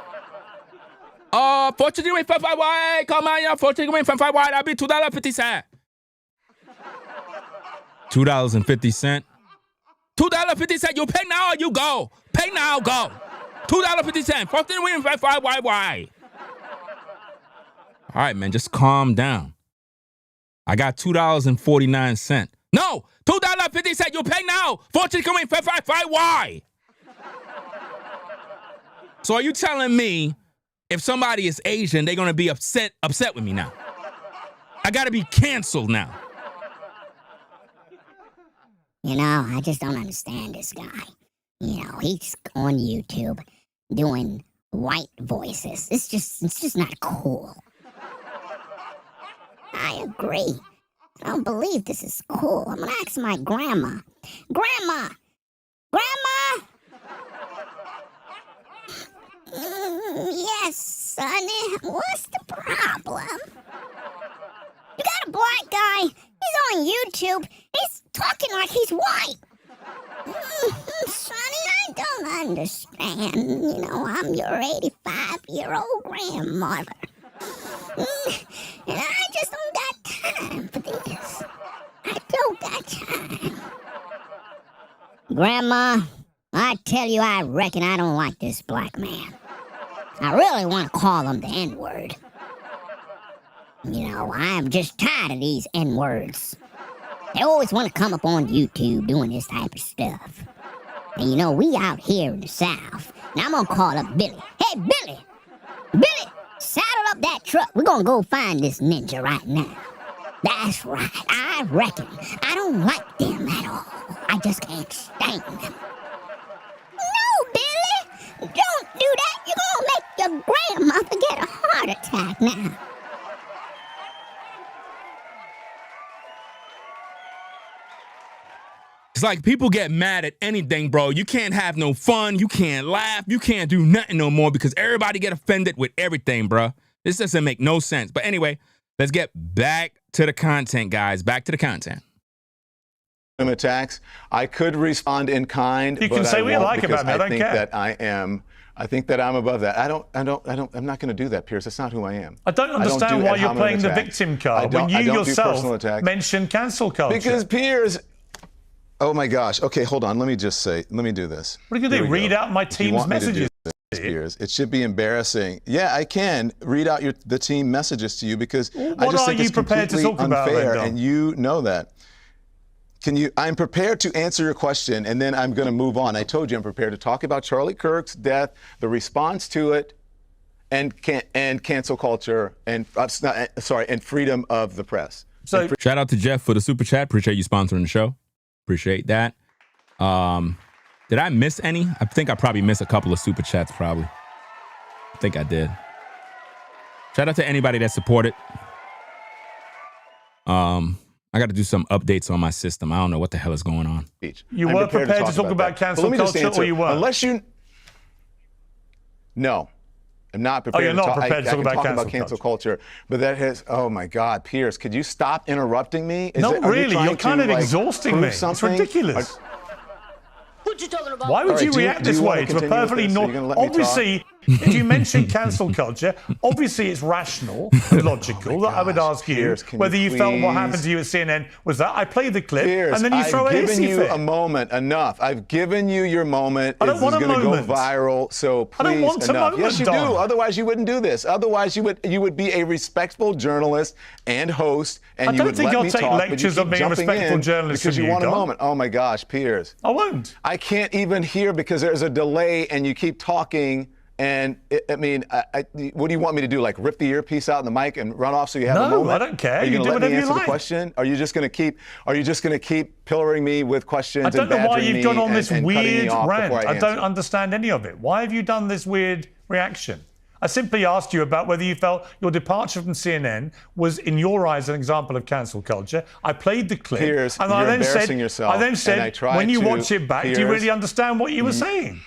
4 chicken wings, French fried why? Come on, yeah, 4 chicken wings, French fried why? That'd be $2.50. $2.50. $2.50. You pay now or you go. Pay now, go. $2.50. 4 chicken wings, French fried why? All right, man, just calm down. I got $2.49. No, $2.50. You pay now. 4 chicken wings, French fried why? So are you telling me if somebody is Asian, they're gonna be upset with me now? I gotta be canceled now. You know, I just don't understand this guy. You know, he's on YouTube doing white voices. It's just not cool. I agree. I don't believe this is cool. I'm gonna ask my grandma. Grandma! Yes, sonny. What's the problem? You got a black guy. He's on YouTube. He's talking like he's white. Sonny, I don't understand. You know, I'm your 85-year-old grandmother. And I just don't got time for this. I don't got time. Grandma, I tell you, I reckon I don't like this black man. I really want to call him the N-word. You know, I'm just tired of these N-words. They always want to come up on YouTube doing this type of stuff. And you know, we out here in the South. Now I'm going to call up Billy. Hey, Billy! Billy! Saddle up that truck. We're going to go find this ninja right now. That's right. I reckon. I don't like them at all. I just can't stand them. No, Billy! Don't do that. You're going to make your grandmother get a heart attack now. It's like people get mad at anything, bro. You can't have no fun. You can't laugh. You can't do nothing no more because everybody get offended with everything, bro. This doesn't make no sense. But anyway, let's get back to the content, guys. Back to the content. Attacks. I could respond in kind. You can say what you like about me. I don't care. I think that I'm above that. I'm not going to do that, Piers. That's not who I am. I don't understand why you're playing the victim card when you yourself mentioned cancel culture. Because Piers. Oh my gosh. Okay, hold on. Let me do this. What are you going to do? Read out my team's messages? Piers, it should be embarrassing. Yeah, I can read out the team messages to you because I just think it's completely unfair, and you know that. I'm prepared to answer your question, and then I'm going to move on. I told you I'm prepared to talk about Charlie Kirk's death, the response to it, and cancel culture, and and freedom of the press. So, shout out to Jeff for the super chat. Appreciate you sponsoring the show. Appreciate that. Did I miss any? I think I probably missed a couple of super chats, probably. I think I did. Shout out to anybody that supported. I got to do some updates on my system. I don't know what the hell is going on. You were prepared to talk about cancel culture, or you weren't? Unless you... No. I'm not prepared. Oh, you're not prepared to talk about cancel culture. But that has... Oh, my God. Piers, could you stop interrupting me? Not really. You're kind of exhausting me. It's ridiculous. What you talking about? Why would you react this way to a perfectly normal... Obviously, if you mention cancel culture, obviously it's rational and logical that I would ask you whether you felt what happened to you at CNN was that. I played the clip, and then you throw a hissy fit. I've given you a moment, enough. I've given you your moment. I don't want a moment. This is going to go viral, so please, I don't want a moment, yes, you do. Otherwise, you wouldn't do this. Otherwise, you would be a respectful journalist and host, and you would let me talk. I don't think I'll take lectures on being a respectful journalist because you want a moment. Oh, my gosh, Piers. I won't. I can't even hear because there's a delay, and you keep talking. And what do you want me to do? Like rip the earpiece out in the mic and run off so you have a moment? No, I don't care. Are you can do whatever you like. The question? Are you just going to keep pillaring me with questions? I don't know why you've gone on this weird rant. I don't understand any of it. Why have you done this weird reaction? I simply asked you about whether you felt your departure from CNN was, in your eyes, an example of cancel culture. I played the clip, Piers, and I then said, when you watch it back, do you really understand what you were saying?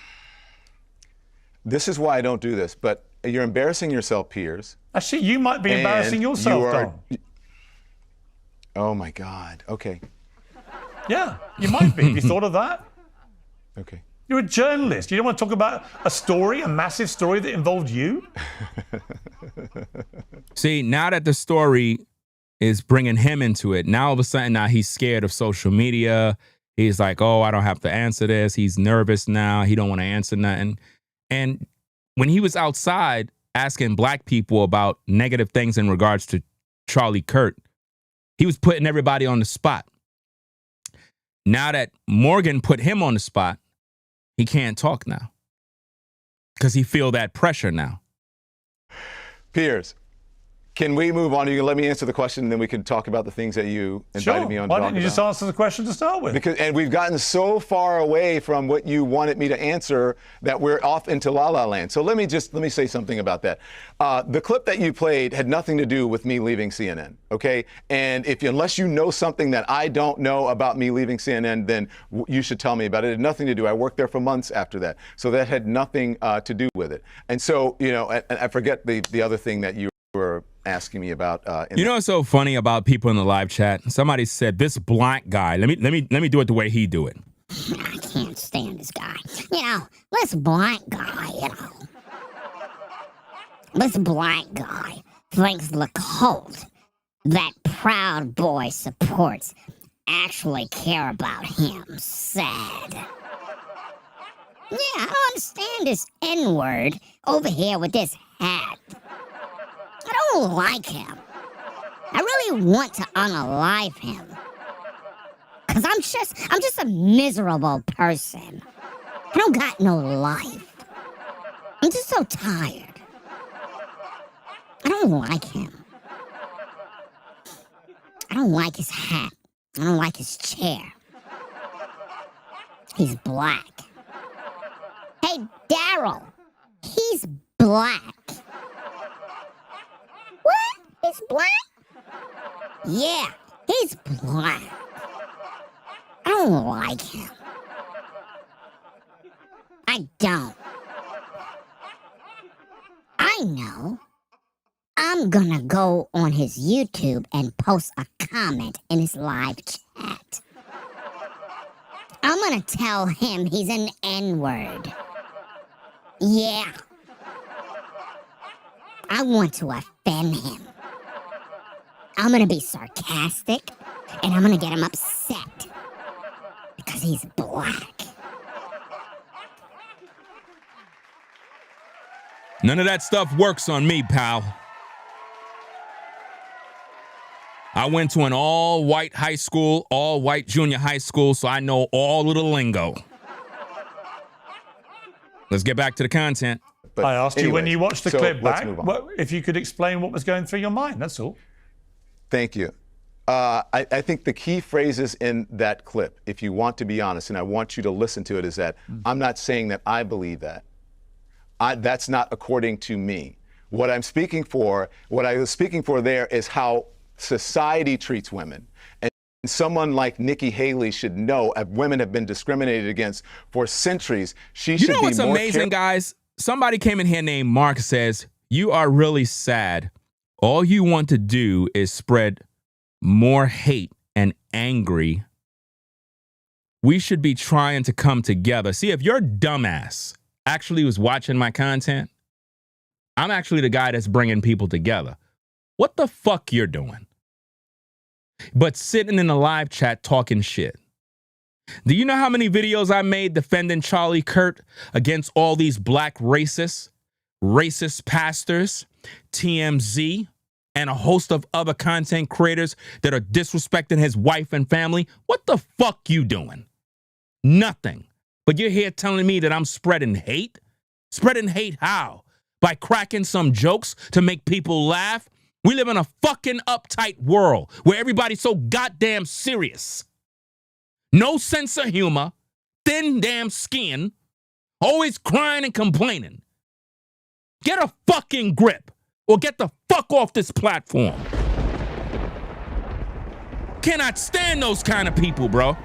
This is why I don't do this, but you're embarrassing yourself, Piers. Actually, you might be embarrassing yourself, Dom. Oh, my God. Okay. Yeah, you might be. Have you thought of that? Okay. You're a journalist. You don't want to talk about a story, a massive story that involved you? See, now that the story is bringing him into it, now all of a sudden now he's scared of social media. He's like, oh, I don't have to answer this. He's nervous now. He don't want to answer nothing. And when he was outside asking black people about negative things in regards to Charlie Kirk, he was putting everybody on the spot. Now that Morgan put him on the spot, he can't talk now because he feel that pressure now. Piers, can we move on? You can let me answer the question, and then we can talk about the things that you invited me on to talk about. Why didn't you just answer the question to start with? And we've gotten so far away from what you wanted me to answer that we're off into La La Land. So let me say something about that. The clip that you played had nothing to do with me leaving CNN, okay? And unless you know something that I don't know about me leaving CNN, then you should tell me about it. It had nothing to do. I worked there for months after that, so that had nothing to do with it. And so, and I forget the other thing that you were asking me about. You know what's so funny about people in the live chat? Somebody said this black guy. Let me do it the way he do it. I can't stand this guy. This black guy. This black guy thinks the cult that Proud Boy supports actually care about him. Sad. Yeah, I don't understand this N-word over here with this hat. I don't like him. I really want to unalive him. Because I'm just a miserable person. I don't got no life. I'm just so tired. I don't like him. I don't like his hat. I don't like his chair. He's black. Hey, Daryl. He's black. What? He's black? Yeah, he's black. I don't like him. I don't. I know. I'm gonna go on his YouTube and post a comment in his live chat. I'm gonna tell him he's an N-word. Yeah. I want to offend him. I'm gonna be sarcastic, and I'm gonna get him upset. Because he's black. None of that stuff works on me, pal. I went to an all-white high school, all-white junior high school, so I know all of the lingo. Let's get back to the content. But I asked you when anyways, you watched the so clip let's back, move on. if you could explain what was going through your mind, that's all. Thank you. I think the key phrases in that clip, if you want to be honest, and I want you to listen to it, is that I'm not saying that I believe that. That's not according to me. What I was speaking for there is how society treats women. And someone like Nikki Haley should know women have been discriminated against for centuries. She should be more. You know what's amazing, guys? Somebody came in here named Mark, says, you are really sad. All you want to do is spread more hate and angry. We should be trying to come together. See, if your dumbass actually was watching my content, I'm actually the guy that's bringing people together. What the fuck you're doing? But sitting in a live chat talking shit. Do you know how many videos I made defending Charlie Kirk against all these black racist pastors, TMZ, and a host of other content creators that are disrespecting his wife and family? What the fuck you doing? Nothing. But you're here telling me that I'm spreading hate? Spreading hate how? By cracking some jokes to make people laugh? We live in a fucking uptight world where everybody's so goddamn serious. No sense of humor, thin damn skin, always crying and complaining. Get a fucking grip or get the fuck off this platform. Cannot stand those kind of people, bro.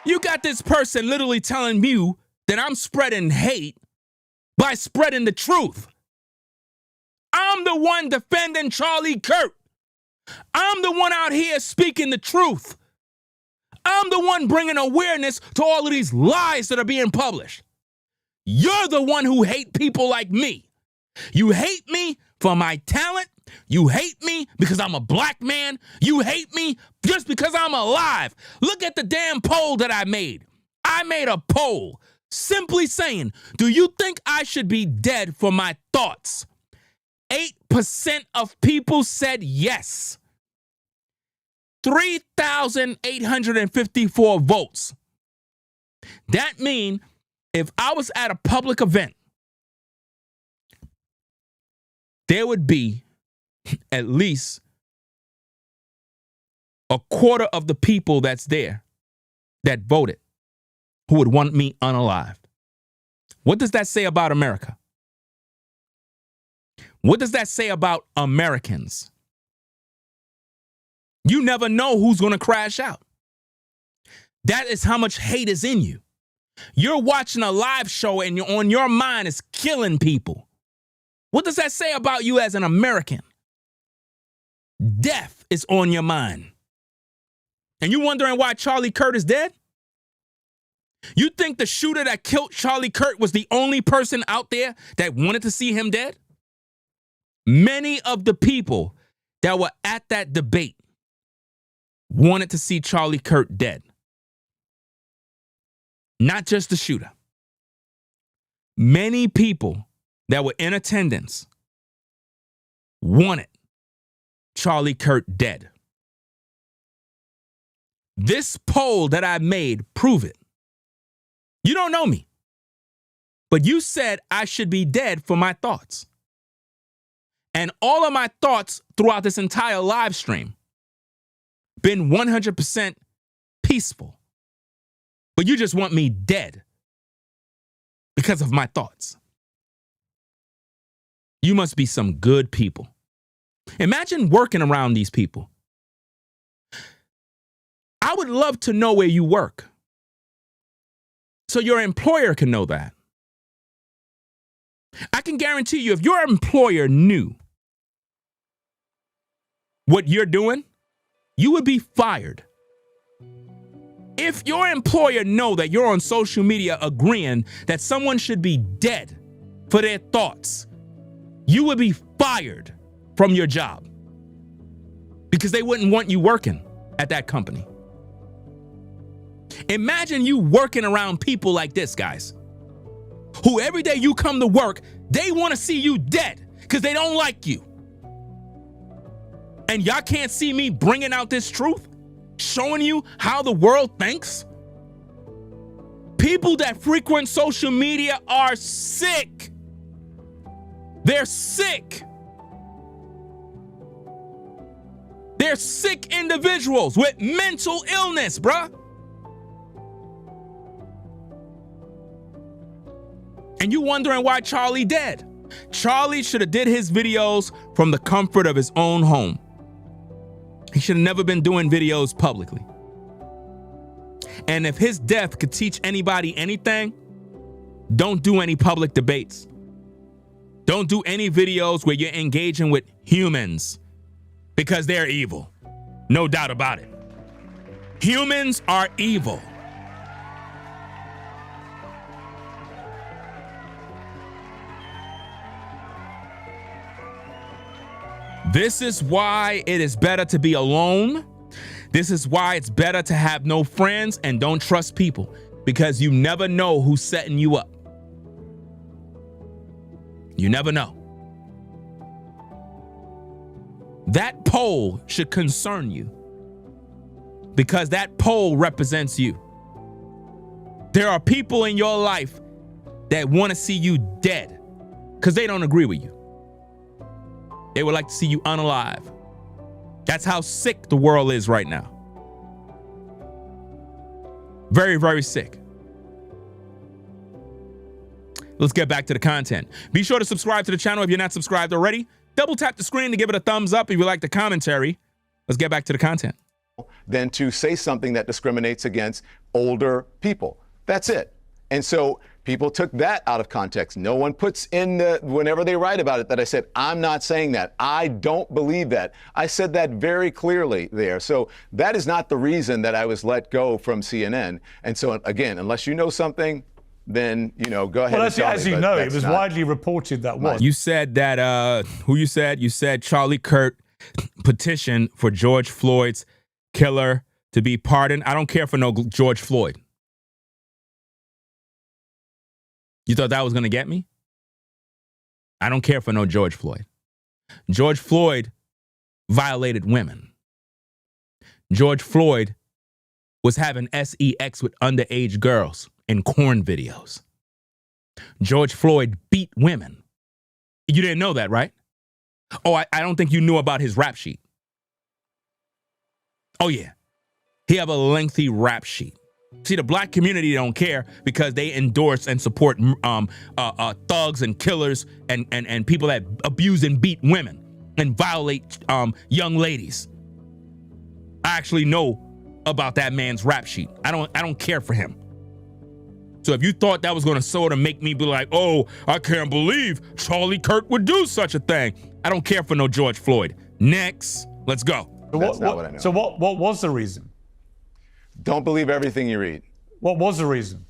You got this person literally telling you that I'm spreading hate by spreading the truth. I'm the one defending Charlie Kirk. I'm the one out here speaking the truth. I'm the one bringing awareness to all of these lies that are being published. You're the one who hate people like me. You hate me for my talent. You hate me because I'm a black man. You hate me just because I'm alive. Look at the damn poll that I made. I made a poll simply saying, do you think I should be dead for my thoughts? 8% of people said yes. 3,854 votes. That means if I was at a public event, there would be at least a quarter of the people that's there that voted who would want me unalived. What does that say about America? What does that say about Americans? You never know who's going to crash out. That is how much hate is in you. You're watching a live show and on your mind is killing people. What does that say about you as an American? Death is on your mind. And you wondering why Charlie Kirk is dead? You think the shooter that killed Charlie Kirk was the only person out there that wanted to see him dead? Many of the people that were at that debate wanted to see Charlie Kirk dead. Not just the shooter. Many people that were in attendance wanted Charlie Kirk dead. This poll that I made prove it. You don't know me, but you said I should be dead for my thoughts. And all of my thoughts throughout this entire live stream been 100% peaceful. But you just want me dead because of my thoughts. You must be some good people. Imagine working around these people. I would love to know where you work, so your employer can know that. I can guarantee you, if your employer knew what you're doing, you would be fired. If your employer know that you're on social media agreeing that someone should be dead for their thoughts, you would be fired from your job because they wouldn't want you working at that company. Imagine you working around people like this, guys, who every day you come to work, they want to see you dead because they don't like you. And y'all can't see me bringing out this truth, showing you how the world thinks. People that frequent social media are sick. They're sick. They're sick individuals with mental illness, bruh. And you wondering why Charlie dead. Charlie should have did his videos from the comfort of his own home. He should have never been doing videos publicly. And if his death could teach anybody anything, don't do any public debates. Don't do any videos where you're engaging with humans because they're evil. No doubt about it. Humans are evil. This is why it is better to be alone. This is why it's better to have no friends and don't trust people, because you never know who's setting you up. You never know. That poll should concern you because that poll represents you. There are people in your life that want to see you dead because they don't agree with you. They would like to see you unalive. That's how sick the world is right now. Very, very sick. Let's get back to the content. Be sure to subscribe to the channel if you're not subscribed already. Double tap the screen to give it a thumbs up if you like the commentary. Let's get back to the content. Than to say something that discriminates against older people. That's it. And so people took that out of context. No one puts in whenever they write about it that I said, I'm not saying that. I don't believe that. I said that very clearly there. So that is not the reason that I was let go from CNN. And so again, unless you know something, then, you know, go ahead. Well, as you know, it was widely reported that was. You said that, who you said? You said Charlie Kirk petitioned for George Floyd's killer to be pardoned. I don't care for no George Floyd. You thought that was going to get me? I don't care for no George Floyd. George Floyd violated women. George Floyd was having sex with underage girls in corn videos. George Floyd beat women. You didn't know that, right? Oh, I don't think you knew about his rap sheet. Oh, yeah. He have a lengthy rap sheet. See, the black community don't care because they endorse and support thugs and killers and people that abuse and beat women and violate young ladies. I actually know about that man's rap sheet. I don't care for him. So if you thought that was going to sort of make me be like, oh, I can't believe Charlie Kirk would do such a thing. I don't care for no George Floyd. Next, let's go. So That's not what I know. So what was the reason? Don't believe everything you read. What was the reason?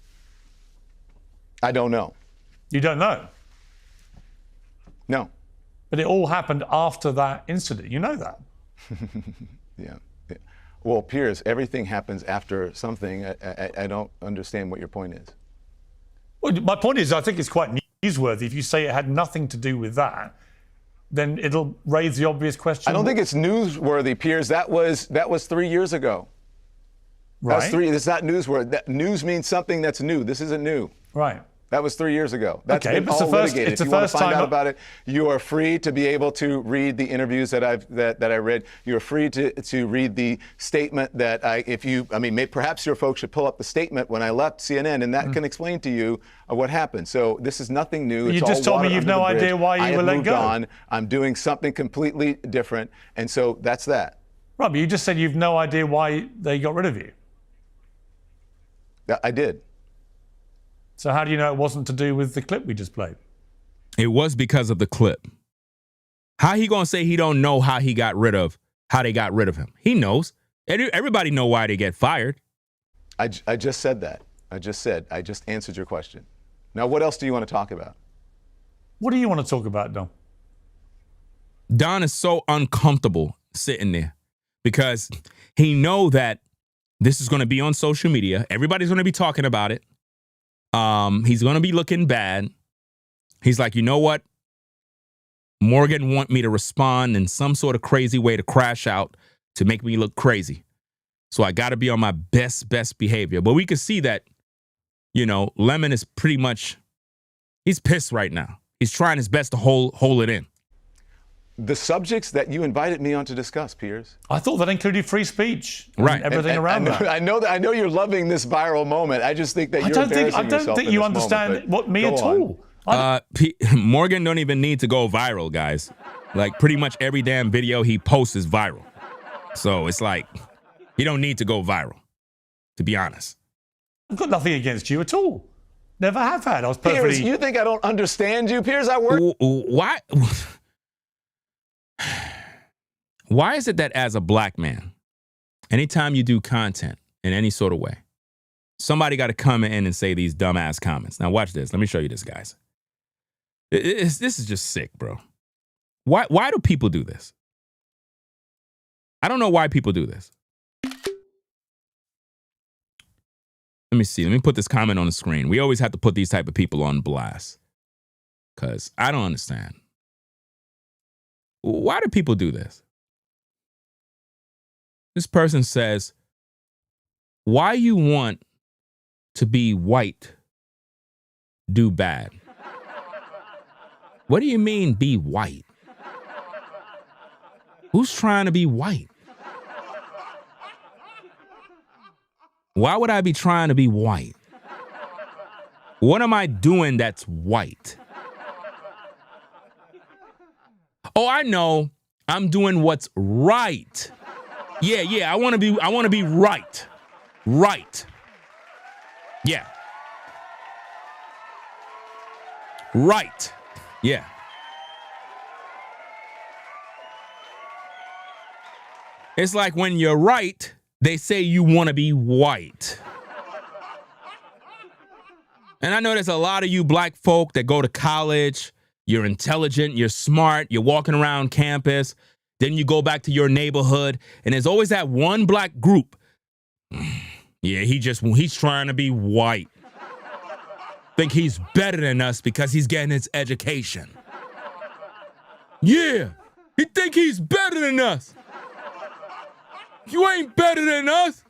I don't know. You don't know? No. But it all happened after that incident. You know that? Yeah. Well, Piers, everything happens after something. I don't understand what your point is. Well, my point is, I think it's quite newsworthy. If you say it had nothing to do with that, then it'll raise the obvious question. I don't think it's newsworthy, Piers. That was 3 years ago. Right. That's 3. It's not newsworthy. News means something that's new. This isn't new. Right. That was 3 years ago. That's Okay, been it's all the first- litigated. it's If the you want first to find time out I- about it, you are free to be able to read the interviews that I read. You are free to read the statement that perhaps your folks should pull up the statement when I left CNN, and that can explain to you what happened. So this is nothing new. You It's just all told me water you've under no the bridge. idea why you I have were let moved go. on. I'm doing something completely different, and so that's that. Right, but you just said you've no idea why they got rid of you. I did. So how do you know it wasn't to do with the clip we just played? It was because of the clip. How he gonna say he don't know how they got rid of him? He knows. Everybody know why they get fired. I just said that. I just answered your question. Now, what else do you want to talk about? What do you want to talk about, Don? Don is so uncomfortable sitting there because he know that this is going to be on social media. Everybody's going to be talking about it. He's going to be looking bad. He's like, you know what? Morgan want me to respond in some sort of crazy way to crash out to make me look crazy. So I got to be on my best behavior. But we can see that, Lemon is pretty much, he's pissed right now. He's trying his best to hold it in. The subjects that you invited me on to discuss, Piers. I thought that included free speech. Right. And everything around that. I know you're loving this viral moment. I just think that you're embarrassing yourself. I don't think in you this understand moment, what me go at on. all. Morgan don't even need to go viral, guys. Like pretty much every damn video he posts is viral. So it's like, he don't need to go viral, to be honest. I've got nothing against you at all. Never have had. I was perfectly... Piers, you think I don't understand you, Piers? I work... Why? Why is it that as a black man, anytime you do content in any sort of way, somebody got to come in and say these dumbass comments? Now watch this. Let me show you this, guys. This is just sick, bro. Why do people do this? I don't know why people do this. Let me see. Let me put this comment on the screen. We always have to put these type of people on blast because I don't understand. Why do people do this? This person says, why you want to be white, do bad? What do you mean be white? Who's trying to be white? Why would I be trying to be white? What am I doing that's white? Oh, I know. I'm doing what's right. Yeah. I want to be right. Right. Yeah. Right. Yeah. It's like when you're right, they say you want to be white. And I know there's a lot of you black folk that go to college. You're intelligent, you're smart, you're walking around campus. Then you go back to your neighborhood, and there's always that one black group. Yeah, he's trying to be white. Think he's better than us because he's getting his education. Yeah, he think he's better than us. You ain't better than us.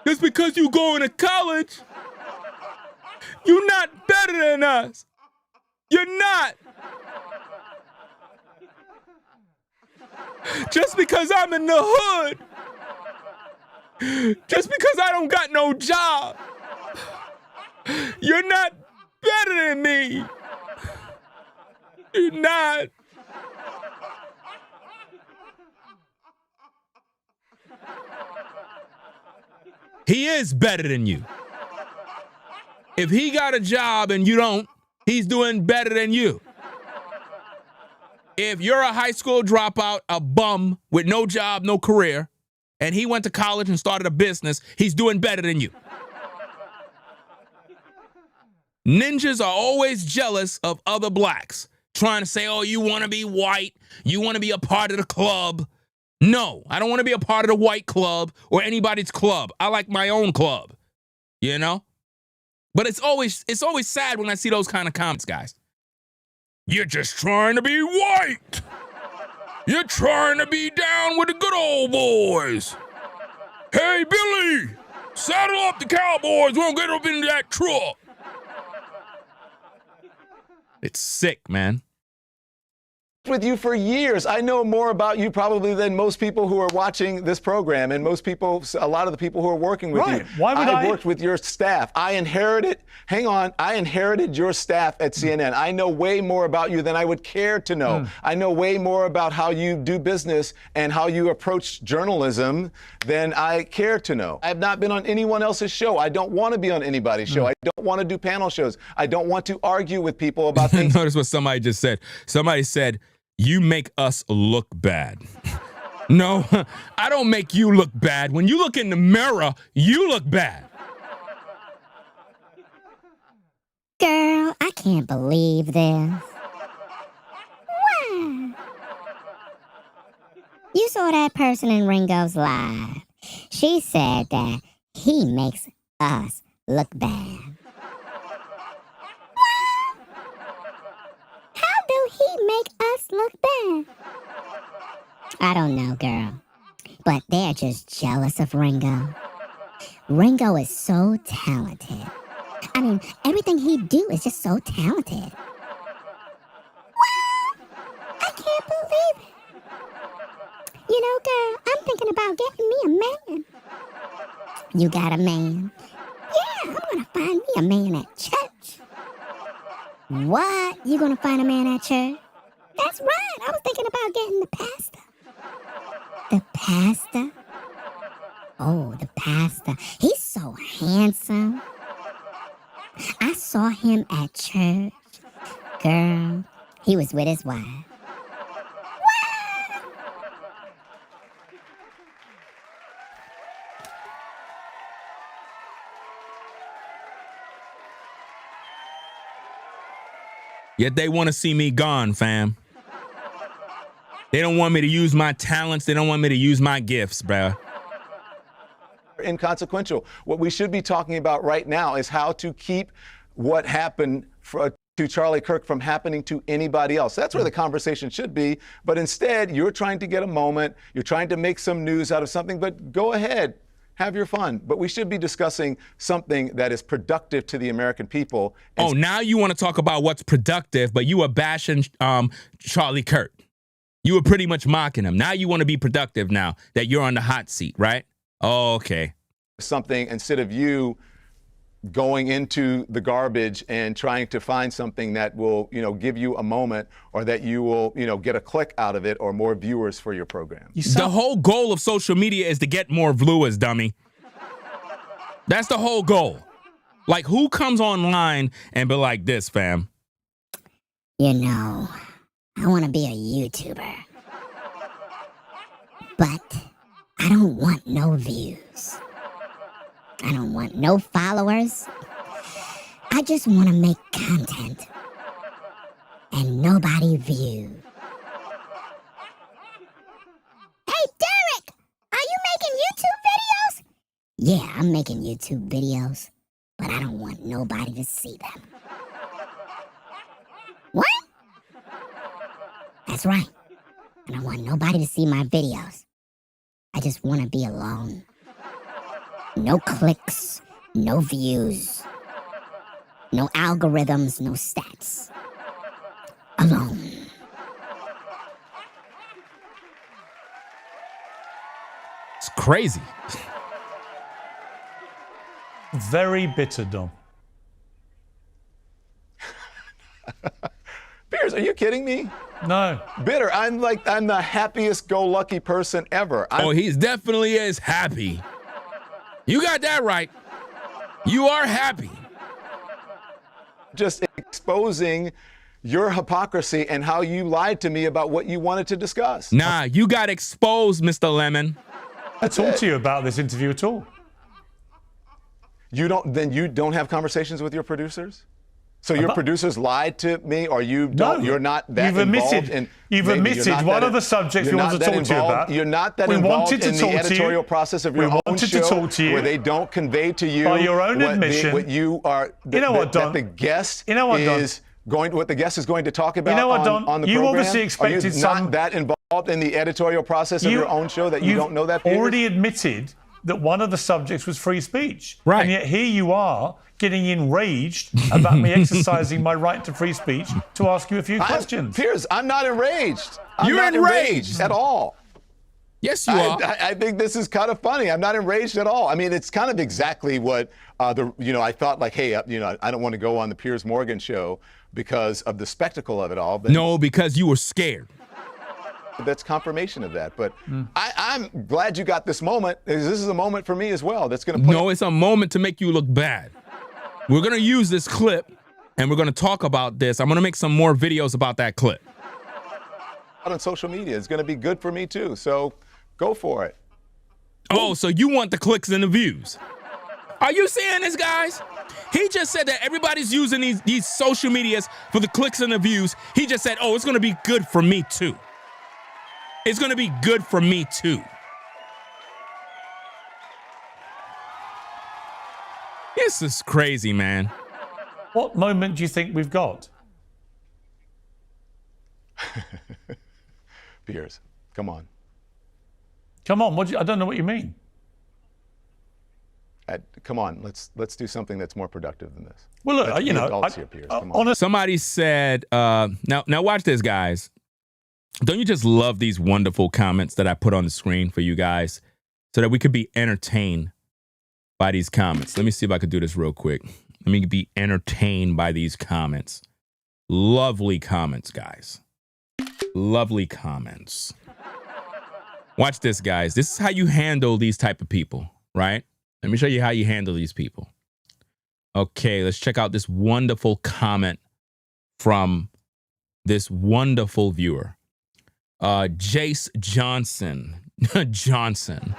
Just because you going to college, you're not better than us. You're not. Just because I'm in the hood, just because I don't got no job, you're not better than me. You're not. He is better than you. If he got a job and you don't, he's doing better than you. If you're a high school dropout, a bum with no job, no career, and he went to college and started a business, he's doing better than you. Ninjas are always jealous of other blacks, trying to say, oh, you want to be white, you want to be a part of the club. No, I don't want to be a part of the white club or anybody's club. I like my own club, you know? But it's always sad when I see those kind of comments, guys. You're just trying to be white. You're trying to be down with the good old boys. Hey, Billy, saddle up the cowboys. We'll get up in that truck. It's sick, man. With you for years. I know more about you probably than most people who are watching this program and most people, a lot of the people who are working with you. Why would I worked with your staff. I inherited your staff at CNN. I know way more about you than I would care to know. I know way more about how you do business and how you approach journalism than I care to know. I have not been on anyone else's show. I don't want to be on anybody's show. I don't want to do panel shows. I don't want to argue with people about things. Notice what somebody just said. Somebody said, you make us look bad. No, I don't make you look bad. When you look in the mirror, you look bad. Girl, I can't believe this. Wow. You saw that person in Ringo's live. She said that he makes us look bad. How do he make us look bad? I don't know, girl. But they're just jealous of Ringo. Ringo is so talented. I mean, everything he do is just so talented. What? I can't believe it. You know, girl, I'm thinking about getting me a man. You got a man? Yeah, I'm gonna find me a man at church. What? You gonna find a man at church? That's right. I was thinking about getting the pastor. The pastor? Oh, the pastor. He's so handsome. I saw him at church. Girl, he was with his wife. Yet they want to see me gone, fam. They don't want me to use my talents. They don't want me to use my gifts, bruh. Inconsequential. What we should be talking about right now is how to keep what happened to Charlie Kirk from happening to anybody else. That's where the conversation should be. But instead, you're trying to get a moment. You're trying to make some news out of something. But go ahead. Have your fun. But we should be discussing something that is productive to the American people. Oh, now you want to talk about what's productive, but you were bashing Charlie Kirk. You were pretty much mocking him. Now you want to be productive now that you're on the hot seat, right? Oh, okay. Something instead of you going into the garbage and trying to find something that will, give you a moment or that you will, get a click out of it or more viewers for your program. The whole goal of social media is to get more viewers, dummy. That's the whole goal. Like, who comes online and be like this, fam? I want to be a YouTuber. But I don't want no views. I don't want no followers. I just want to make content. And nobody view. Hey, Derek! Are you making YouTube videos? Yeah, I'm making YouTube videos. But I don't want nobody to see them. What? That's right. I don't want nobody to see my videos. I just want to be alone. No clicks, no views, no algorithms, no stats. Alone. It's crazy. Very bitter, Dom. Piers, are you kidding me? No. Bitter. I'm the happiest go lucky person ever. He definitely is happy. You got that right. You are happy. Just exposing your hypocrisy and how you lied to me about what you wanted to discuss. Nah, you got exposed, Mr. Lemon. I talked to you about this interview at all. You don't have conversations with your producers? So your producers lied to me, or you're not that involved? You've omitted one of the subjects we want to talk to you about. You're not that involved in the editorial process of your own show, where they don't convey to you by your own admission what you are. What the guest is going to talk about on the program. You obviously expected are you not that involved in the editorial process of your own show that you don't know that? Piers? Already admitted that one of the subjects was free speech. Right. And yet here you are getting enraged about me exercising my right to free speech to ask you a few questions. Piers, I'm not enraged. You're not enraged at all. Yes, you are. I think this is kind of funny. I'm not enraged at all. I mean, it's kind of exactly what I thought, like, hey, I don't want to go on the Piers Morgan show because of the spectacle of it all. But No, because you were scared. that's confirmation of that. But I'm glad you got this moment. This is a moment for me as well. That's going to play. No, it's a moment to make you look bad. We're going to use this clip, and we're going to talk about this. I'm going to make some more videos about that clip. On social media. It's going to be good for me, too. So go for it. Oh, so you want the clicks and the views. Are you seeing this, guys? He just said that everybody's using these social medias for the clicks and the views. He just said, oh, it's going to be good for me, too. It's going to be good for me, too. This is crazy, man. What moment do you think we've got? Piers, come on. Come on, I don't know what you mean. Come on, let's do something that's more productive than this. Well, look, Let's be adults here, Piers. Come on. Somebody said, now watch this, guys. Don't you just love these wonderful comments that I put on the screen for you guys so that we could be entertained by these comments? Let me see if I could do this real quick. Let me be entertained by these comments. Lovely comments, guys. Lovely comments. Watch this, guys. This is how you handle these type of people, right? Let me show you how you handle these people. Okay, let's check out this wonderful comment from this wonderful viewer. Jace Johnson. Johnson.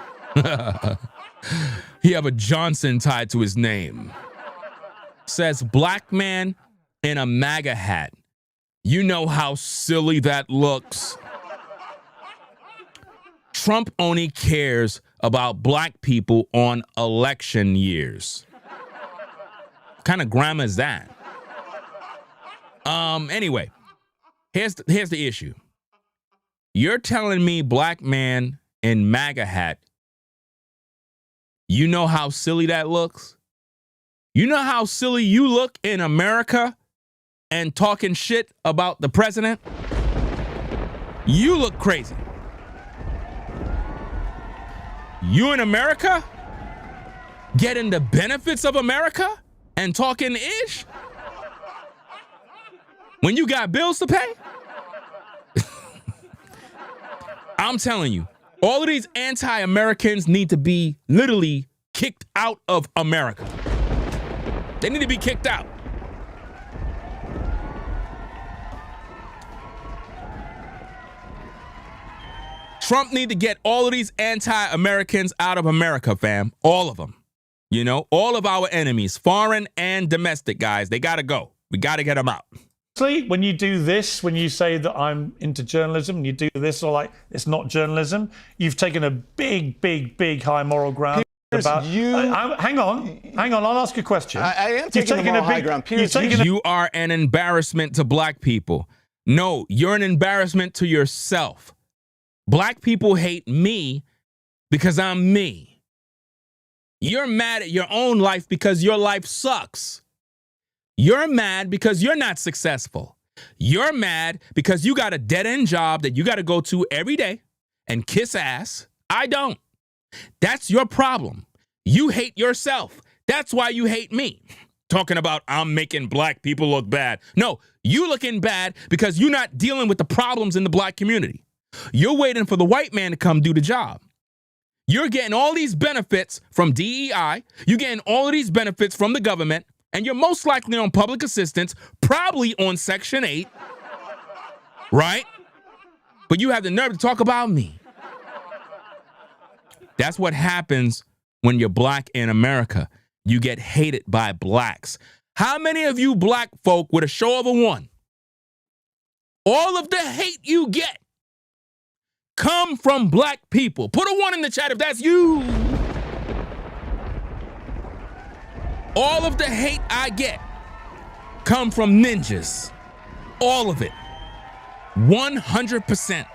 He have a Johnson tied to his name. Says, black man in a MAGA hat. You know how silly that looks. Trump only cares about black people on election years. What kind of grammar is that? Anyway, here's the issue. You're telling me, black man in MAGA hat, you know how silly that looks? You know how silly you look in America and talking shit about the president? You look crazy. You in America getting the benefits of America and talking ish when you got bills to pay? I'm telling you, all of these anti-Americans need to be literally kicked out of America. They need to be kicked out. Trump need to get all of these anti-Americans out of America, fam. All of them. You know, all of our enemies, foreign and domestic, guys, they got to go. We got to get them out. When you do this, when you say that I'm into journalism, and you do this, or like it's not journalism, you've taken a big high moral ground. Piers, about hang on, I'll ask you a question. I am taking a moral high ground. Piers, you are an embarrassment to black people. No, you're an embarrassment to yourself. Black people hate me because I'm me. You're mad at your own life because your life sucks. You're mad because you're not successful. You're mad because you got a dead-end job that you got to go to every day and kiss ass. I don't. That's your problem. You hate yourself. That's why you hate me. Talking about I'm making black people look bad. No, you looking bad because you're not dealing with the problems in the black community. You're waiting for the white man to come do the job. You're getting all these benefits from DEI. You're getting all of these benefits from the government. And you're most likely on public assistance, probably on Section 8. Right? But you have the nerve to talk about me. That's what happens when you're black in America. You get hated by blacks. How many of you black folk, with a show of a one, all of the hate you get come from black people? Put a one in the chat if that's you. All of the hate I get come from ninjas. All of it. 100%.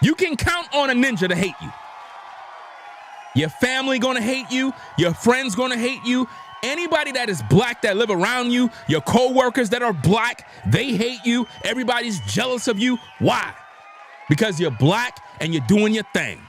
You can count on a ninja to hate you. Your family gonna hate you. Your friends gonna hate you. Anybody that is black that live around you, your co-workers that are black, they hate you. Everybody's jealous of you. Why? Because you're black and you're doing your thing.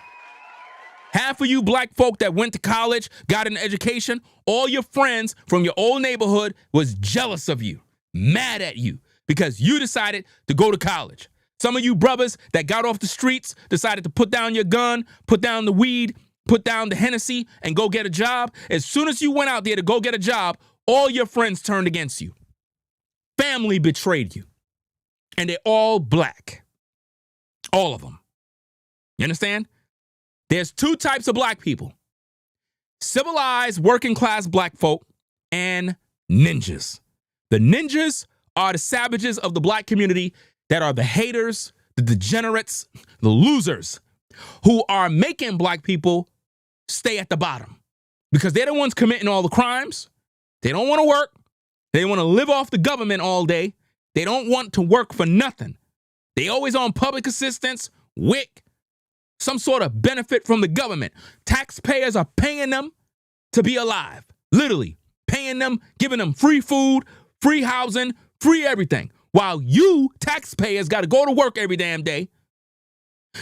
Half of you black folk that went to college, got an education, all your friends from your old neighborhood was jealous of you, mad at you, because you decided to go to college. Some of you brothers that got off the streets decided to put down your gun, put down the weed, put down the Hennessy, and go get a job. As soon as you went out there to go get a job, all your friends turned against you. Family betrayed you. And they're all black. All of them. You understand? There's two types of black people. Civilized working class black folk and ninjas. The ninjas are the savages of the black community that are the haters, the degenerates, the losers who are making black people stay at the bottom because they're the ones committing all the crimes. They don't want to work. They want to live off the government all day. They don't want to work for nothing. They always on public assistance, WIC, some sort of benefit from the government. Taxpayers are paying them to be alive. Literally paying them, giving them free food, free housing, free everything. While you, taxpayers, got to go to work every damn day.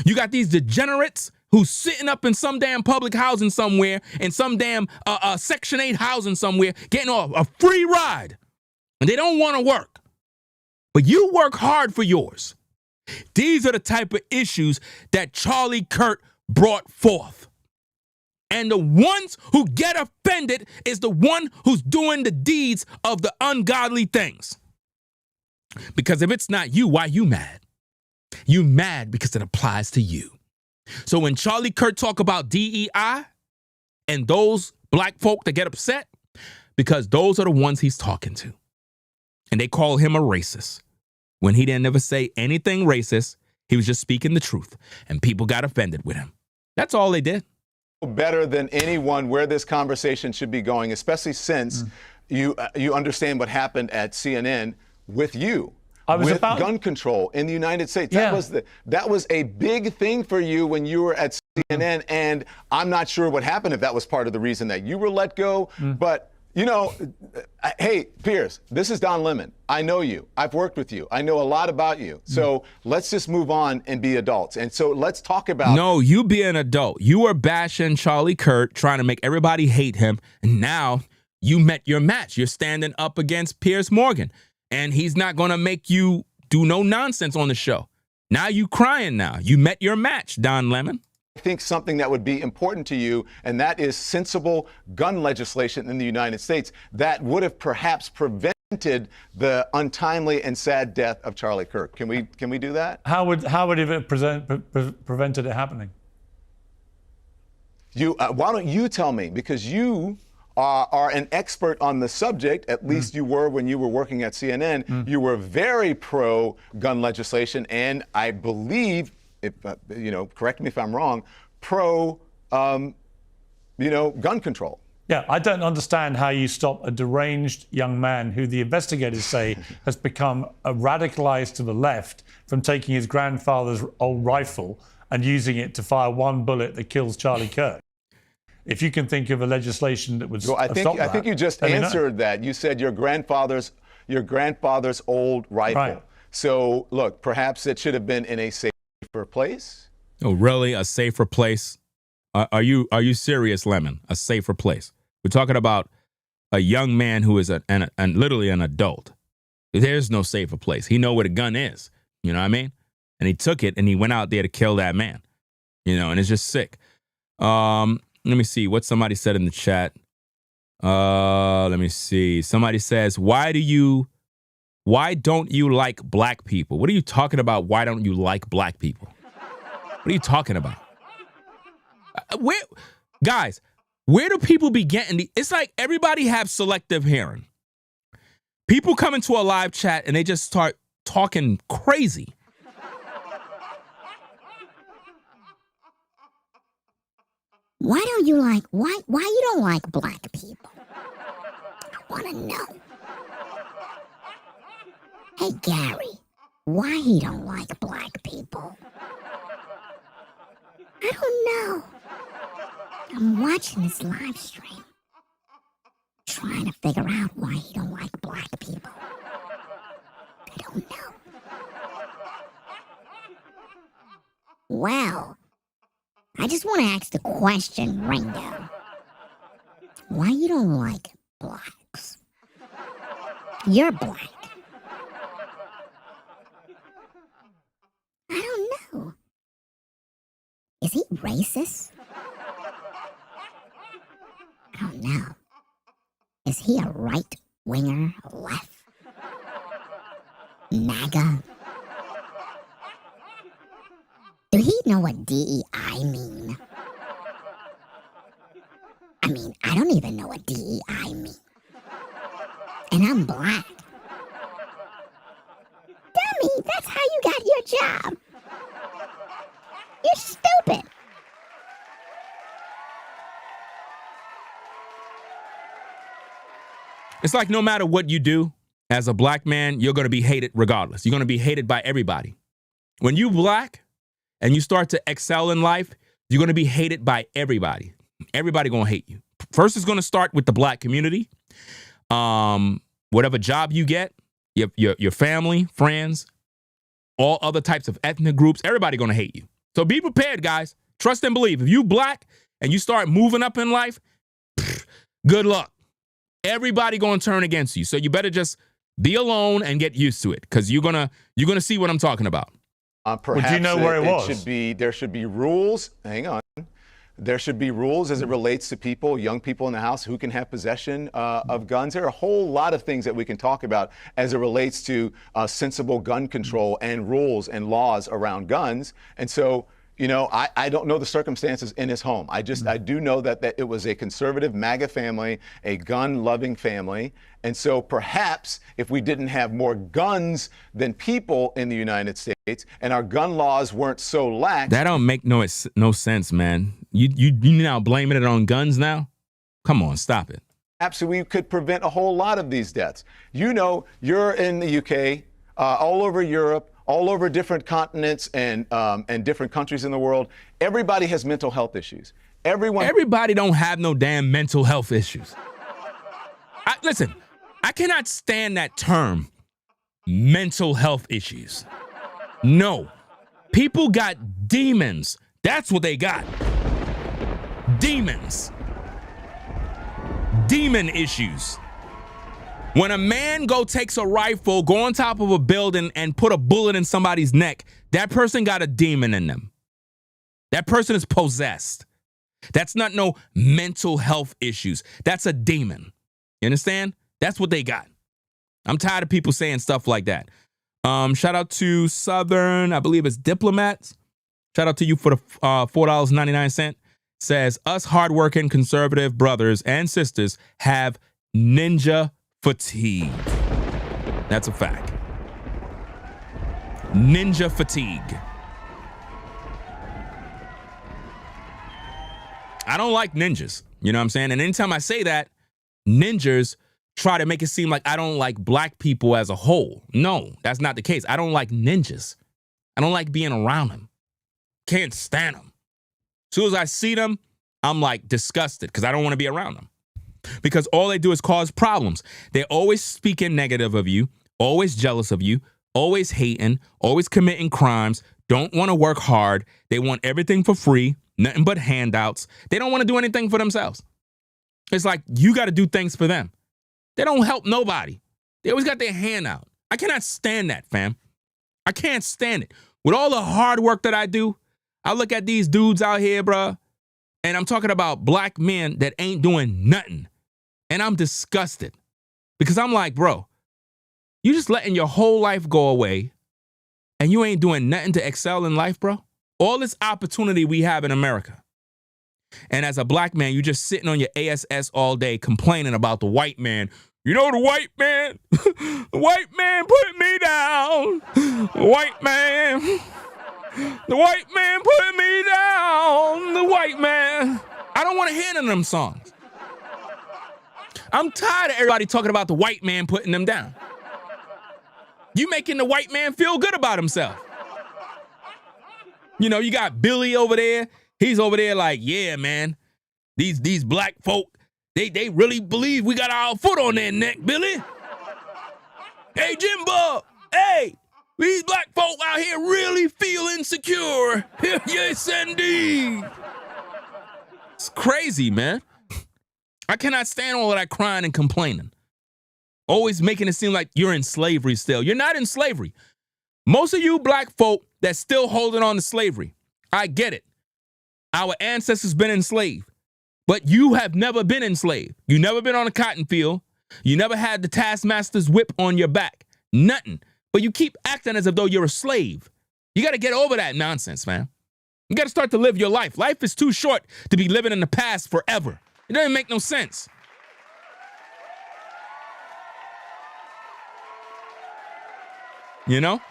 You got these degenerates who's sitting up in some damn public housing somewhere, in some damn Section 8 housing somewhere, getting a free ride. And they don't want to work. But you work hard for yours. These are the type of issues that Charlie Kirk brought forth. And the ones who get offended is the one who's doing the deeds of the ungodly things. Because if it's not you, why you mad? You mad because it applies to you. So when Charlie Kirk talk about DEI and those black folk that get upset, because those are the ones he's talking to. And they call him a racist. When he didn't never say anything racist, he was just speaking the truth. And people got offended with him. That's all they did. Better than anyone where this conversation should be going, especially since you understand what happened at CNN with you. With gun control in the United States. Yeah. That was a big thing for you when you were at CNN, and I'm not sure what happened if that was part of the reason that you were let go. But, you know, hey, Piers, this is Don Lemon. I know you. I've worked with you. I know a lot about you. So let's just move on and be adults. And so let's talk about... No, you be an adult. You were bashing Charlie Kirk, trying to make everybody hate him. And now you met your match. You're standing up against Piers Morgan. And he's not going to make you do no nonsense on the show. Now you crying now. You met your match, Don Lemon. I think something that would be important to you, and that is sensible gun legislation in the United States that would have perhaps prevented the untimely and sad death of Charlie Kirk. Can we do that? How would it have prevented it happening? Why don't you tell me? Because you are an expert on the subject, at least you were when you were working at CNN. You were very pro-gun legislation, and I believe, if correct me if I'm wrong, gun control. Yeah, I don't understand how you stop a deranged young man who the investigators say has become radicalized to the left from taking his grandfather's old rifle and using it to fire one bullet that kills Charlie Kirk. If you can think of a legislation that would stop that. I think you just answered that. You said your grandfather's old rifle. Right. So look, perhaps it should have been in a safer place. Oh, really? A safer place? Are you serious, Lemon? A safer place? We're talking about a young man who is literally an adult. There's no safer place. He know where the gun is. You know what I mean? And he took it and he went out there to kill that man. And it's just sick. Let me see what somebody said in the chat. Let me see. Somebody says, why don't you like black people? What are you talking about? Why don't you like black people? What are you talking about? Guys, where do people be getting it's like everybody have selective hearing. People come into a live chat and they just start talking crazy. Why you don't like black people? I want to know. Hey, Gary, why he don't like black people? I don't know. I'm watching this live stream, trying to figure out why he don't like black people. I don't know. Well, I just want to ask the question, Ringo. Why you don't like blacks? You're black. I don't know. Is he racist? I don't know. Is he a right winger, left? MAGA? Do he know what DEI mean? I mean, I don't even know what DEI mean. And I'm black. Dummy, that's how you got your job. You're stupid. It's like no matter what you do, as a black man, you're going to be hated regardless. You're going to be hated by everybody. When you black and you start to excel in life, you're going to be hated by everybody. Everybody going to hate you. First, it's going to start with the black community. Whatever job you get, your family, friends, all other types of ethnic groups, everybody going to hate you. So be prepared, guys. Trust and believe. If you black and you start moving up in life, good luck. Everybody going to turn against you. So you better just be alone and get used to it, because you're gonna see what I'm talking about. Perhaps Would you know where it was? There should be rules. Hang on. There should be rules as it relates to people, young people in the house, who can have possession of guns. There are a whole lot of things that we can talk about as it relates to sensible gun control and rules and laws around guns. And so, you know, I don't know the circumstances in his home. I do know that it was a conservative MAGA family, a gun-loving family. And so perhaps if we didn't have more guns than people in the United States and our gun laws weren't so lax. That don't make no sense, man. You now blaming it on guns now? Come on, stop it. Perhaps we could prevent a whole lot of these deaths. You know, you're in the UK, all over Europe, all over different continents and different countries in the world. Everybody has mental health issues. Everybody don't have no damn mental health issues. Listen, I cannot stand that term, mental health issues. No. People got demons. That's what they got. Demons. Demon issues. When a man takes a rifle, go on top of a building and put a bullet in somebody's neck, that person got a demon in them. That person is possessed. That's not no mental health issues. That's a demon. You understand? That's what they got. I'm tired of people saying stuff like that. Shout out to Southern, I believe it's Diplomats. Shout out to you for the $4.99. Says, us hardworking conservative brothers and sisters have ninja fatigue. That's a fact. Ninja fatigue. I don't like ninjas. You know what I'm saying? And anytime I say that, ninjas try to make it seem like I don't like black people as a whole. No, that's not the case. I don't like ninjas. I don't like being around them. Can't stand them. As soon as I see them, I'm like disgusted because I don't want to be around them. Because all they do is cause problems. They're always speaking negative of you, always jealous of you, always hating, always committing crimes, don't want to work hard. They want everything for free, nothing but handouts. They don't want to do anything for themselves. It's like you got to do things for them. They don't help nobody. They always got their hand out. I cannot stand that, fam. I can't stand it. With all the hard work that I do, I look at these dudes out here, bruh, and I'm talking about black men that ain't doing nothing. And I'm disgusted because I'm like, bro, you just letting your whole life go away and you ain't doing nothing to excel in life, bro. All this opportunity we have in America. And as a black man, you just sitting on your ASS all day complaining about the white man. You know, the white man, the white man put me down. The white man put me down. The white man. I don't want to hear none of them songs. I'm tired of everybody talking about the white man putting them down. You making the white man feel good about himself. You know, you got Billy over there. He's over there like, yeah, man. These black folk, they really believe we got our foot on their neck, Billy. Hey, Jimbo, hey, these black folk out here really feel insecure. Yes, indeed. It's crazy, man. I cannot stand all of that crying and complaining. Always making it seem like you're in slavery still. You're not in slavery. Most of you black folk that's still holding on to slavery, I get it. Our ancestors been enslaved, but you have never been enslaved. You never been on a cotton field. You never had the taskmaster's whip on your back. Nothing. But you keep acting as if though you're a slave. You got to get over that nonsense, man. You got to start to live your life. Life is too short to be living in the past forever. It doesn't make no sense. You know?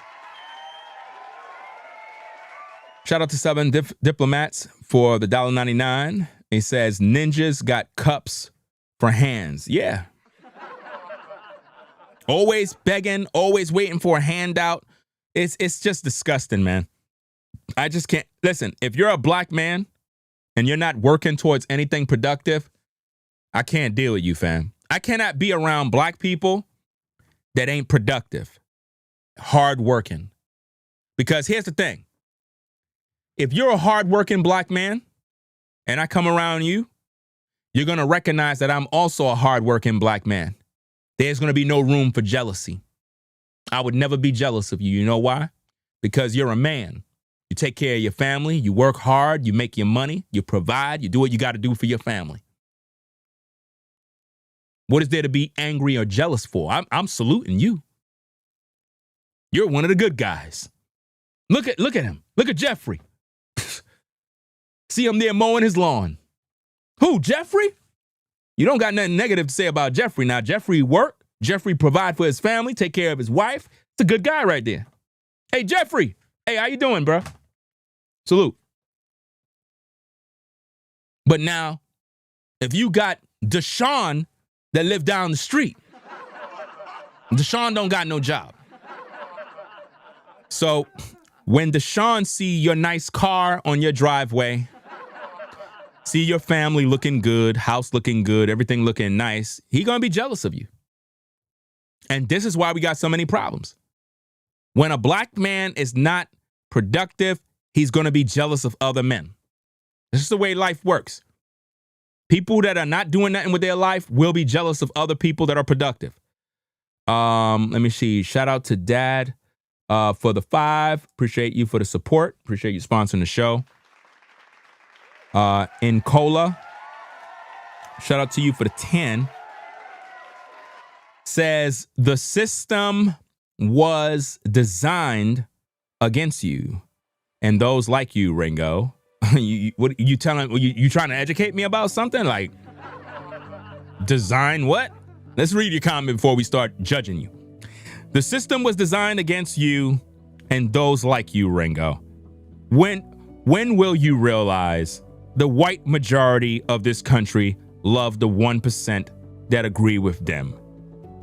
Shout out to 7 diplomats for the $1.99. He says, ninjas got cups for hands. Yeah. Always begging, always waiting for a handout. It's just disgusting, man. I just can't. Listen, if you're a black man and you're not working towards anything productive, I can't deal with you, fam. I cannot be around black people that ain't productive, hardworking. Because here's the thing. If you're a hardworking black man and I come around you, you're going to recognize that I'm also a hardworking black man. There's going to be no room for jealousy. I would never be jealous of you. You know why? Because you're a man. You take care of your family. You work hard. You make your money. You provide. You do what you got to do for your family. What is there to be angry or jealous for? I'm saluting you. You're one of the good guys. Look at him. Look at Jeffrey. See him there mowing his lawn. Who, Jeffrey? You don't got nothing negative to say about Jeffrey. Now, Jeffrey work. Jeffrey provide for his family, take care of his wife. It's a good guy right there. Hey, Jeffrey. Hey, how you doing, bro? Salute. But now, if you got Deshaun that live down the street, Deshaun don't got no job. So when Deshaun see your nice car on your driveway, see your family looking good, house looking good, everything looking nice, he gonna be jealous of you. And this is why we got so many problems. When a black man is not productive, he's gonna be jealous of other men. This is the way life works. People that are not doing nothing with their life will be jealous of other people that are productive. Let me see. Shout out to Dad for the 5. Appreciate you for the support. Appreciate you sponsoring the show. In Cola, shout out to you for the 10. Says the system was designed against you and those like you, Ringo. What you telling? You trying to educate me about something? Like design what? Let's read your comment before we start judging you. The system was designed against you and those like you, Ringo. When will you realize the white majority of this country love the 1% that agree with them?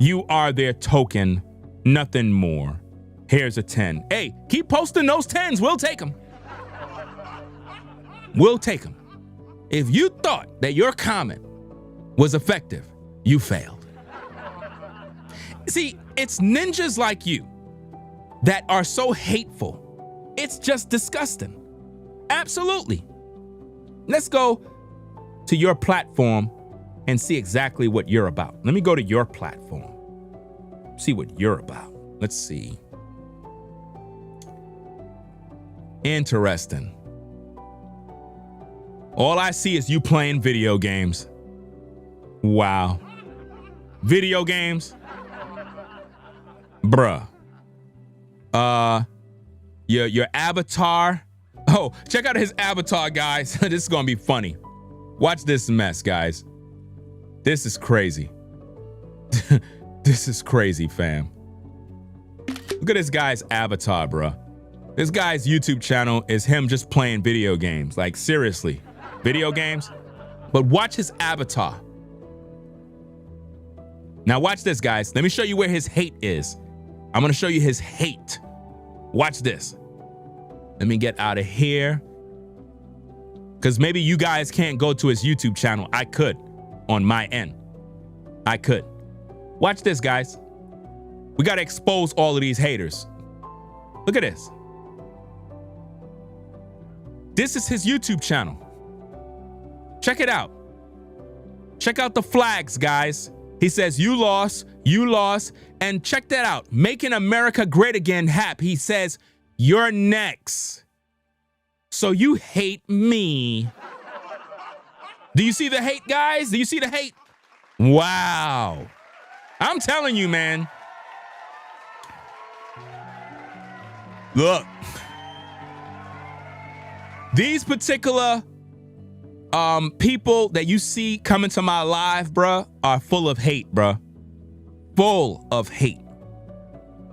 You are their token, nothing more. Here's a 10. Hey, keep posting those 10s. We'll take them. We'll take them. If you thought that your comment was effective, you failed. See, it's ninjas like you that are so hateful. It's just disgusting. Absolutely. Let's go to your platform and see exactly what you're about. Let me go to your platform. See what you're about. Let's see. Interesting. All I see is you playing video games. Wow. Video games? Bruh. Your avatar. Oh, check out his avatar, guys. This is gonna be funny. Watch this mess, guys. This is crazy. This is crazy, fam. Look at this guy's avatar, bruh. This guy's YouTube channel is him just playing video games. Like, seriously. Video games? But watch his avatar. Now watch this, guys. Let me show you where his hate is. I'm gonna show you his hate. Watch this. Let me get out of here. Because maybe you guys can't go to his YouTube channel. I could on my end. I could. Watch this, guys. We got to expose all of these haters. Look at this. This is his YouTube channel. Check it out. Check out the flags, guys. He says, you lost, and check that out. Making America Great Again, Hap. He says, you're next. So you hate me. Do you see the hate, guys? Do you see the hate? Wow. I'm telling you, man. Look. These particular people that you see coming to my live, bruh, are full of hate, bruh. Full of hate.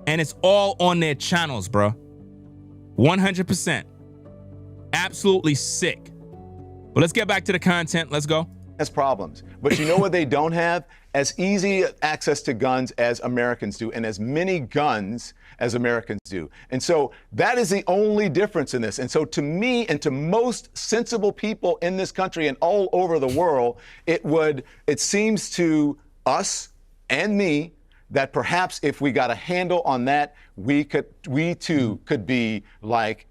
And it's all on their channels, bruh. 100%. Absolutely sick. But let's get back to the content. Let's go. Has problems. But you know what they don't have? As easy access to guns as Americans do, and as many guns as Americans do. And so that is the only difference in this. And so to me and to most sensible people in this country and all over the world, it seems to us and me that perhaps if we got a handle on that, we too could be like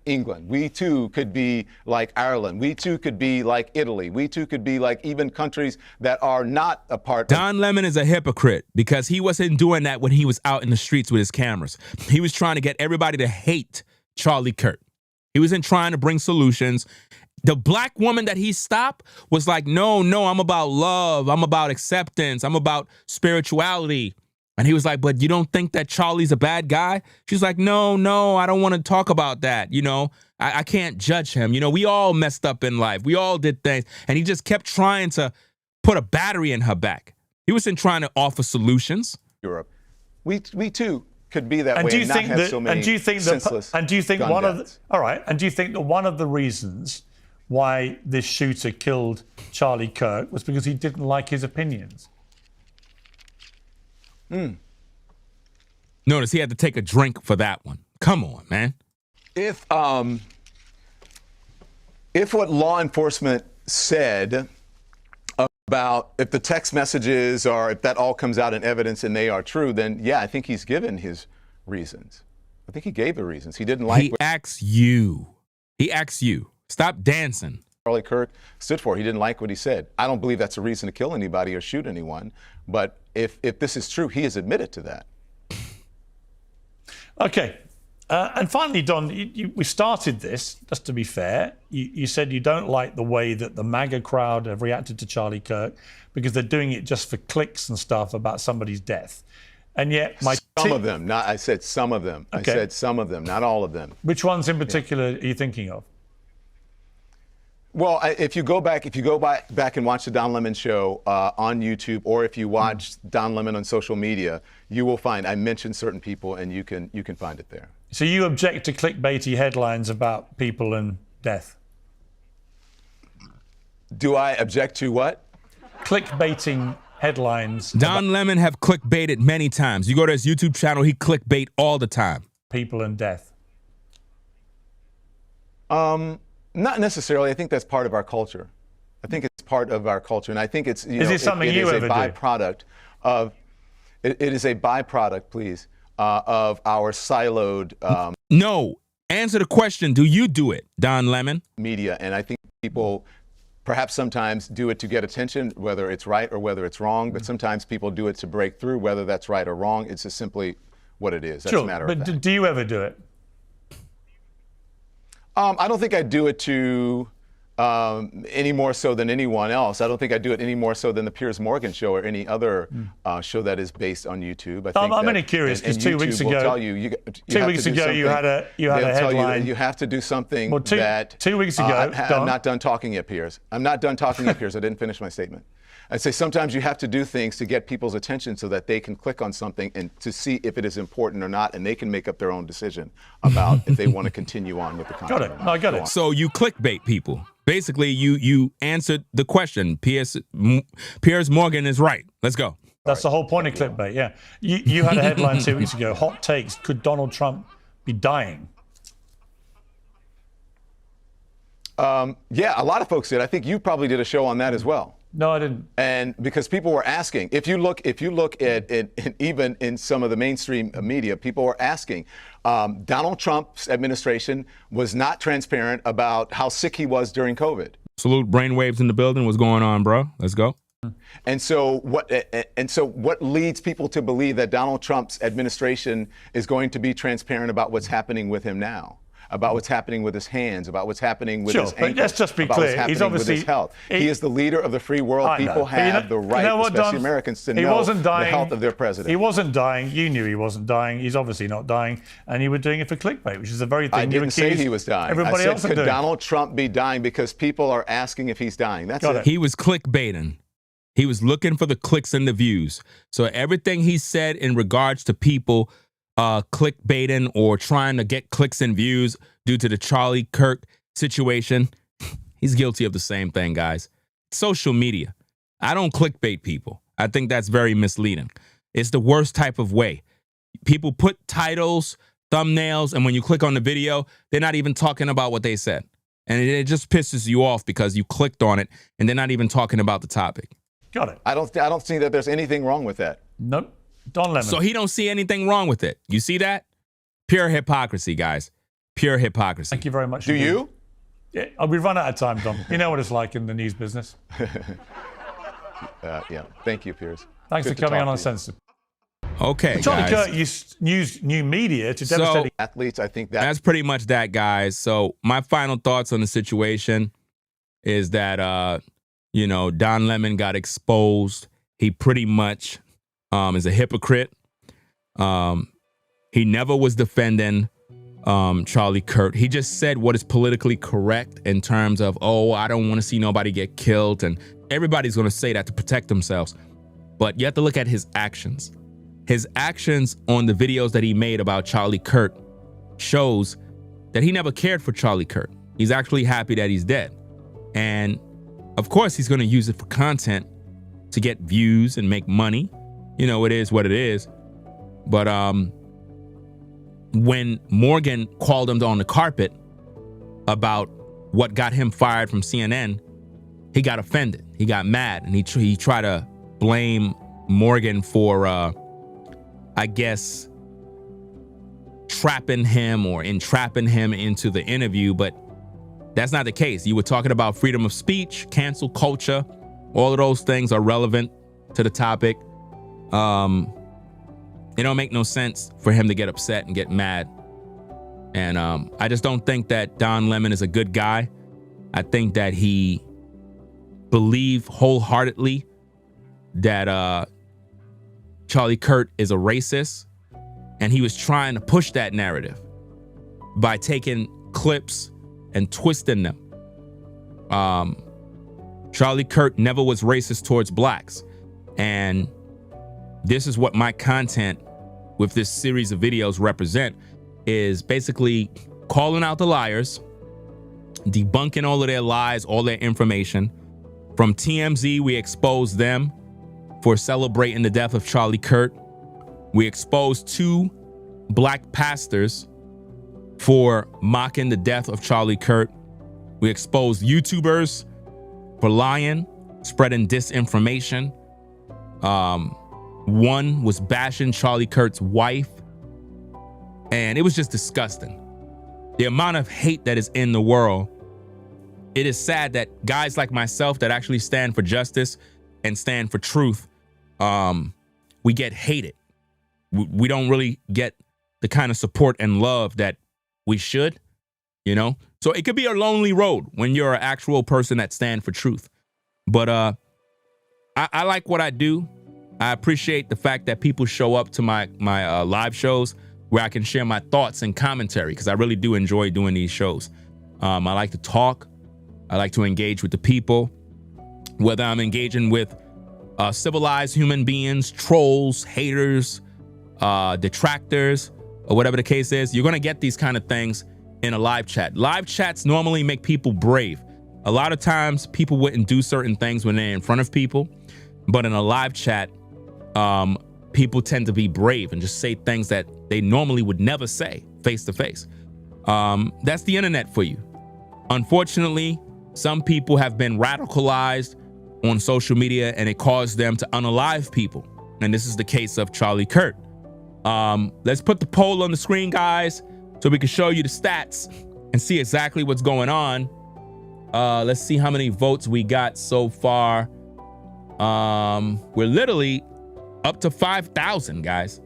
England. We too could be like Ireland. We too could be like Italy. We too could be like even countries that are not a part. Don Lemon is a hypocrite because he wasn't doing that when he was out in the streets with his cameras. He was trying to get everybody to hate Charlie Kirk. He wasn't trying to bring solutions. The black woman that he stopped was like, no, I'm about love. I'm about acceptance. I'm about spirituality. And he was like, but you don't think that Charlie's a bad guy? She's like, no, I don't want to talk about that. You know, I can't judge him. You know, we all messed up in life. We all did things. And he just kept trying to put a battery in her back. He wasn't trying to offer solutions. Europe. We too could be that and way do you and think not have so many senseless and do you think gun one deaths. and do you think that one of the reasons why this shooter killed Charlie Kirk was because he didn't like his opinions? Notice he had to take a drink for that one. Come on, man. If what law enforcement said about if the text messages or if that all comes out in evidence and they are true, then yeah, I think he's given his reasons. I think he gave the reasons. He didn't like. He asks you. Stop dancing. Charlie Kirk stood for. He didn't like what he said. I don't believe that's a reason to kill anybody or shoot anyone. But if this is true, he has admitted to that. Okay. And finally, Don, we started this, just to be fair. You said you don't like the way that the MAGA crowd have reacted to Charlie Kirk because they're doing it just for clicks and stuff about somebody's death. And yet some of them, I said some of them. Okay. I said some of them, not all of them. Which ones in particular are you thinking of? Well, if you go back and watch the Don Lemon show on YouTube, or if you watch Don Lemon on social media, you will find I mentioned certain people, and you can find it there. So you object to clickbaity headlines about people and death? Do I object to what? Clickbaiting headlines. Don Lemon have clickbaited many times. You go to his YouTube channel, he clickbait all the time. People and death. Not necessarily. I think that's part of our culture. I think it's part of our culture, and I think it's is it something you ever do? It is a byproduct, please, of our siloed. No, answer the question. Do you do it, Don Lemon? Media, and I think people perhaps sometimes do it to get attention, whether it's right or whether it's wrong. But sometimes people do it to break through, whether that's right or wrong. It's just simply what it is. That's a matter of fact. But do you ever do it? I don't think I do it to any more so than anyone else. I don't think I do it any more so than the Piers Morgan show or any other show that is based on YouTube. I'm only curious because 2 weeks ago, you had a headline. You have to do something that 2 weeks ago. I'm not done talking yet, Piers. I'm not done talking yet, Piers. I didn't finish my statement. I'd say sometimes you have to do things to get people's attention so that they can click on something and to see if it is important or not, and they can make up their own decision about if they want to continue on with the content. Got it. I got it. So you clickbait people. Basically, you answered the question. Piers Morgan is right. Let's go. That's the whole point of clickbait, yeah. You had a headline 2 weeks ago, hot takes, could Donald Trump be dying? Yeah, a lot of folks did. I think you probably did a show on that as well. No, I didn't. And because people were asking, if you look at even in some of the mainstream media, people were asking. Donald Trump's administration was not transparent about how sick he was during COVID. Salute brainwaves in the building. What's going on, bro? Let's go. And so what leads people to believe that Donald Trump's administration is going to be transparent about what's happening with him now? About what's happening with his hands, about what's happening with his ankles, but let's just be about clear. what's happening He's obviously with his health. He is the leader of the free world. People have the right, especially Americans, to know the health of their president. He wasn't dying. You knew he wasn't dying. He's obviously not dying. And you were doing it for clickbait, which is the very thing I didn't say he was dying. Everybody else could Donald Trump be dying because people are asking if he's dying. That's it. He was clickbaiting. He was looking for the clicks and the views. So everything he said in regards to people clickbaiting or trying to get clicks and views due to the Charlie Kirk situation, he's guilty of the same thing, guys. Social media. I don't clickbait people. I think that's very misleading. It's the worst type of way. People put titles, thumbnails, and when you click on the video, they're not even talking about what they said. And it just pisses you off because you clicked on it and they're not even talking about the topic. Got it. I don't see that there's anything wrong with that. Nope. Don Lemon. So he don't see anything wrong with it. You see that? Pure hypocrisy, guys. Pure hypocrisy. Thank you very much. Do you? Yeah, we've run out of time, Dom. You know what it's like in the news business. Yeah. Thank you, Piers. Thanks for coming on Uncensored. Okay, Charlie guys. Kirk used new media to devastate athletes. I think that's pretty much that, guys. So my final thoughts on the situation is that Don Lemon got exposed. He pretty much is a hypocrite. He never was defending Charlie Kirk. He just said what is politically correct in terms of, I don't want to see nobody get killed. And everybody's going to say that to protect themselves. But you have to look at his actions. His actions on the videos that he made about Charlie Kirk shows that he never cared for Charlie Kirk. He's actually happy that he's dead. And of course, he's going to use it for content to get views and make money. It is what it is. But when Morgan called him on the carpet about what got him fired from CNN, he got offended. He got mad, and he tried to blame Morgan for, I guess, trapping him or entrapping him into the interview. But that's not the case. You were talking about freedom of speech, cancel culture. All of those things are relevant to the topic. It don't make no sense for him to get upset and get mad. And I just don't think that Don Lemon is a good guy. I think that he believed wholeheartedly that Charlie Kirk is a racist. And he was trying to push that narrative by taking clips and twisting them. Charlie Kirk never was racist towards blacks. And this is what my content with this series of videos represent, is basically calling out the liars, debunking all of their lies, all their information. From TMZ, we expose them for celebrating the death of Charlie Kirk. We exposed 2 black pastors for mocking the death of Charlie Kirk. We exposed YouTubers for lying, spreading disinformation. One was bashing Charlie Kirk's wife, and it was just disgusting. The amount of hate that is in the world. It is sad that guys like myself that actually stand for justice and stand for truth, we get hated. We don't really get the kind of support and love that we should, So it could be a lonely road when you're an actual person that stands for truth. But I like what I do. I appreciate the fact that people show up to my live shows where I can share my thoughts and commentary, because I really do enjoy doing these shows. I like to talk. I like to engage with the people, whether I'm engaging with civilized human beings, trolls, haters, detractors, or whatever the case is. You're going to get these kind of things in a live chat. Live chats normally make people brave. A lot of times people wouldn't do certain things when they're in front of people, but in a live chat, people tend to be brave and just say things that they normally would never say face to face. That's the internet for you. Unfortunately, some people have been radicalized on social media and it caused them to unalive people. And this is the case of Charlie Kirk. Let's put the poll on the screen, guys, so we can show you the stats and see exactly what's going on. Let's see how many votes we got so far. We're literally up to 5,000, guys.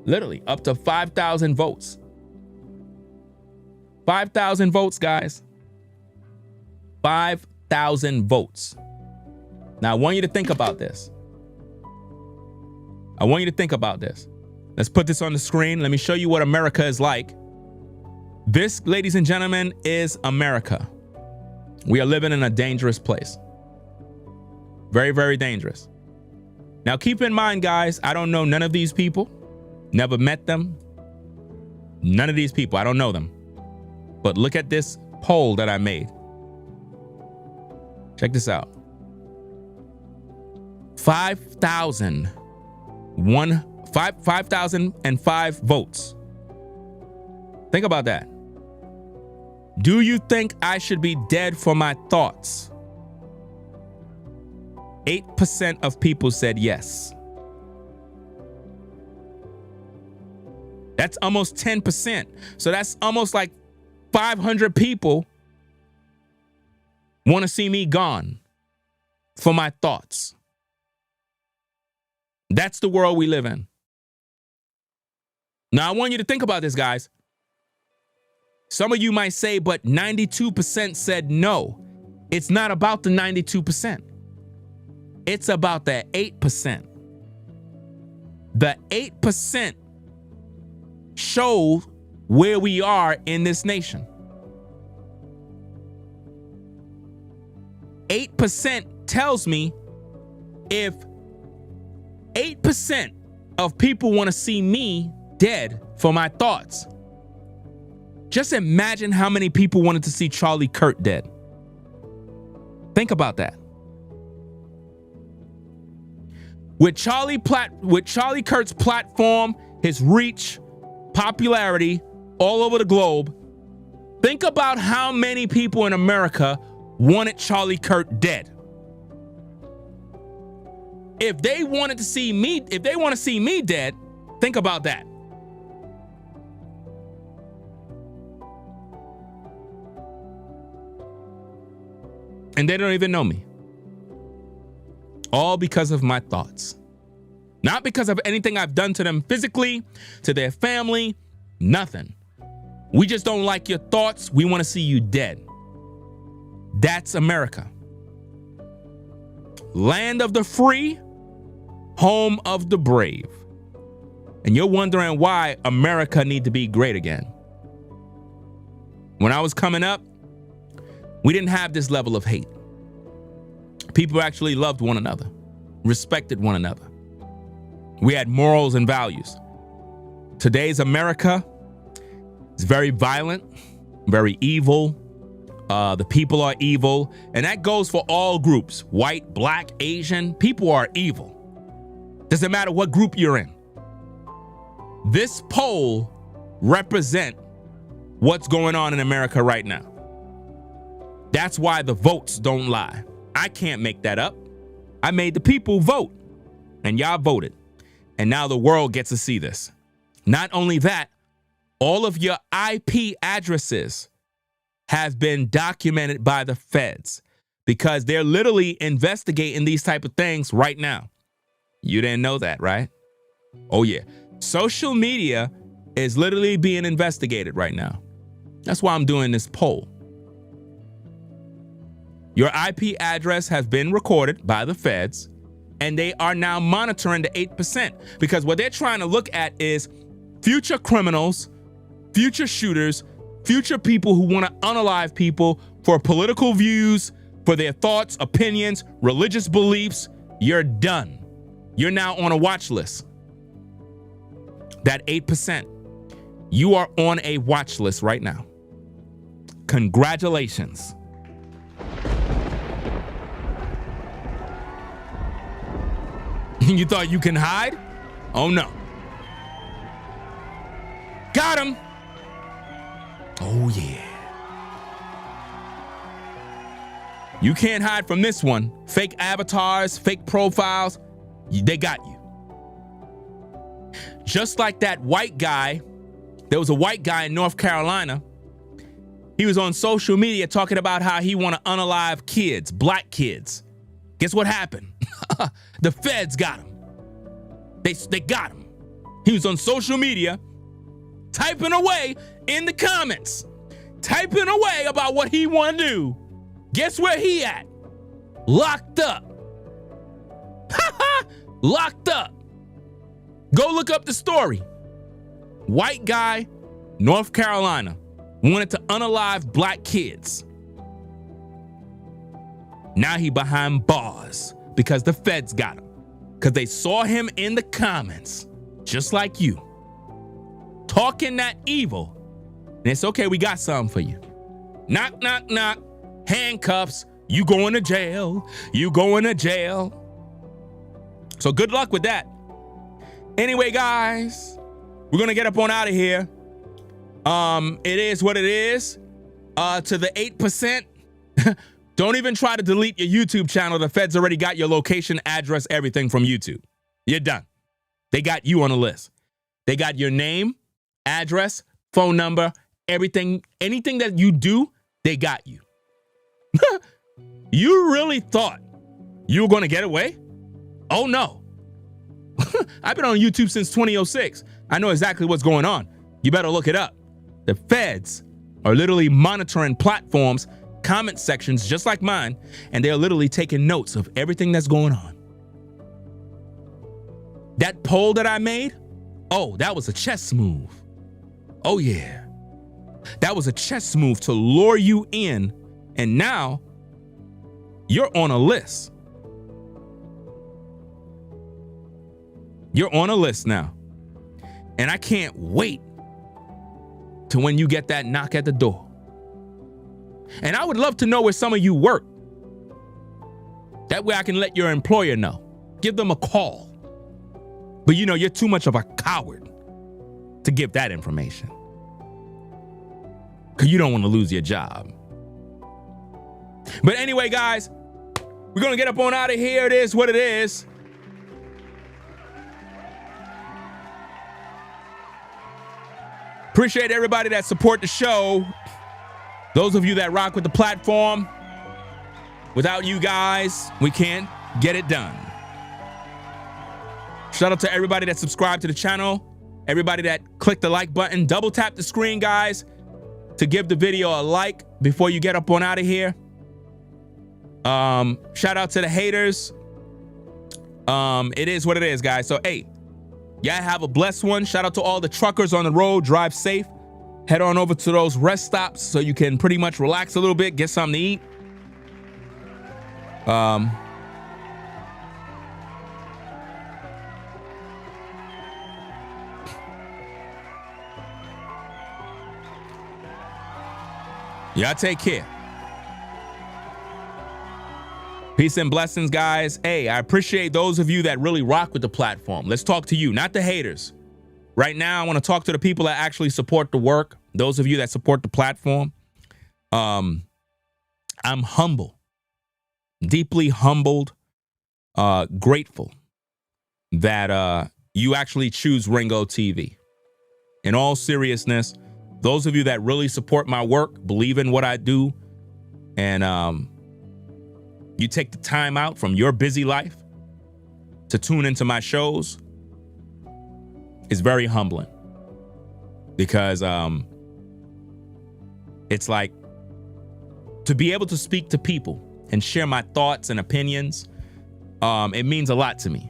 Literally up to 5,000 votes. 5,000 votes, guys. 5,000 votes. Now, I want you to think about this. I want you to think about this. Let's put this on the screen. Let me show you what America is like. This, ladies and gentlemen, is America. We are living in a dangerous place. Very, very dangerous. Now, keep in mind, guys, I don't know none of these people. Never met them. None of these people. I don't know them. But look at this poll that I made. Check this out. 5,005 votes. Think about that. Do you think I should be dead for my thoughts? 8% of people said yes. That's almost 10%. So that's almost like 500 people want to see me gone for my thoughts. That's the world we live in. Now, I want you to think about this, guys. Some of you might say, but 92% said no. It's not about the 92%. It's about the 8%. The 8% show where we are in this nation. 8% tells me if 8% of people want to see me dead for my thoughts, just imagine how many people wanted to see Charlie Kirk dead. Think about that. With Charlie Kirk's platform, his reach, popularity all over the globe, think about how many people in America wanted Charlie Kirk dead. If they wanted to see me, if they want to see me dead, think about that. And they don't even know me. All because of my thoughts. Not because of anything I've done to them physically, to their family, nothing. We just don't like your thoughts. We want to see you dead. That's America. Land of the free, home of the brave. And you're wondering why America need to be great again. When I was coming up, we didn't have this level of hate. People actually loved one another, respected one another. We had morals and values. Today's America is very violent, very evil. The people are evil, and that goes for all groups. White, black, Asian, people are evil. Doesn't matter what group you're in. This poll represents what's going on in America right now. That's why the votes don't lie. I can't make that up. I made the people vote, and y'all voted. And now the world gets to see this. Not only that, all of your IP addresses have been documented by the feds because they're literally investigating these type of things right now. You didn't know that, right? Oh yeah. Social media is literally being investigated right now. That's why I'm doing this poll. Your IP address has been recorded by the feds, and they are now monitoring the 8% because what they're trying to look at is future criminals, future shooters, future people who want to unalive people for political views, for their thoughts, opinions, religious beliefs. You're done. You're now on a watch list. That 8%. You are on a watch list right now. Congratulations. You thought you can hide? Oh no. Got him. Oh yeah. You can't hide from this one. Fake avatars, fake profiles, they got you. Just like that white guy, there was a white guy in North Carolina. He was on social media talking about how he want to unalive kids, black kids. Guess what happened? The feds got him. They got him. He was on social media typing away in the comments, typing away about what he want to do. Guess where he at? Locked up. Locked up. Go look up the story. White guy, North Carolina, wanted to unalive black kids. Now he behind bars because the feds got him. Because they saw him in the comments, just like you, talking that evil. And it's okay, we got something for you. Knock, knock, knock. Handcuffs. You going to jail. You going to jail. So good luck with that. Anyway, guys, we're going to get up on out of here. It is what it is. To the 8%, don't even try to delete your YouTube channel. The feds already got your location, address, everything from YouTube. You're done. They got you on the list. They got your name, address, phone number, everything, anything that you do, they got you. You really thought you were going to get away? Oh, no. I've been on YouTube since 2006. I know exactly what's going on. You better look it up. The feds are literally monitoring platforms, comment sections just like mine, and they're literally taking notes of everything that's going on. That poll that I made, oh, that was a chess move. Oh, yeah. That was a chess move to lure you in, and now you're on a list. You're on a list now. And I can't wait to when you get that knock at the door. And I would love to know where some of you work. That way I can let your employer know. Give them a call. But you know, you're too much of a coward to give that information. Because you don't want to lose your job. But anyway, guys, we're going to get up on out of here. It is what it is. Appreciate everybody that support the show. Those of you that rock with the platform. Without you guys, we can't get it done. Shout out to everybody that subscribed to the channel. Everybody that clicked the like button. Double tap the screen, guys, to give the video a like before you get up on out of here. Shout out to the haters. It is what it is, guys. So, hey, y'all have a blessed one. Shout out to all the truckers on the road. Drive safe. Head on over to those rest stops so you can pretty much relax a little bit, get something to eat. Y'all take care. Peace and blessings, guys. Hey, I appreciate those of you that really rock with the platform. Let's talk to you, not the haters. Right now, I want to talk to the people that actually support the work. Those of you that support the platform. I'm humble, deeply humbled, grateful that you actually choose Ringo TV. In all seriousness, those of you that really support my work, believe in what I do, and you take the time out from your busy life to tune into my shows, is very humbling. Because it's like, to be able to speak to people and share my thoughts and opinions, it means a lot to me.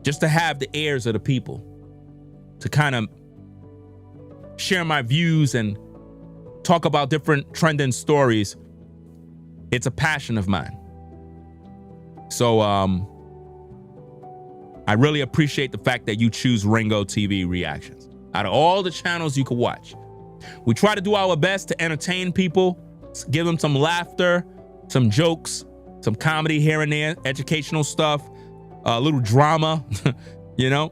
Just to have the ears of the people, to kind of share my views and talk about different trending stories, it's a passion of mine. So I really appreciate the fact that you choose Ringo TV Reactions. Out of all the channels you could watch, we try to do our best to entertain people, give them some laughter, some jokes, some comedy here and there, educational stuff, a little drama, you know.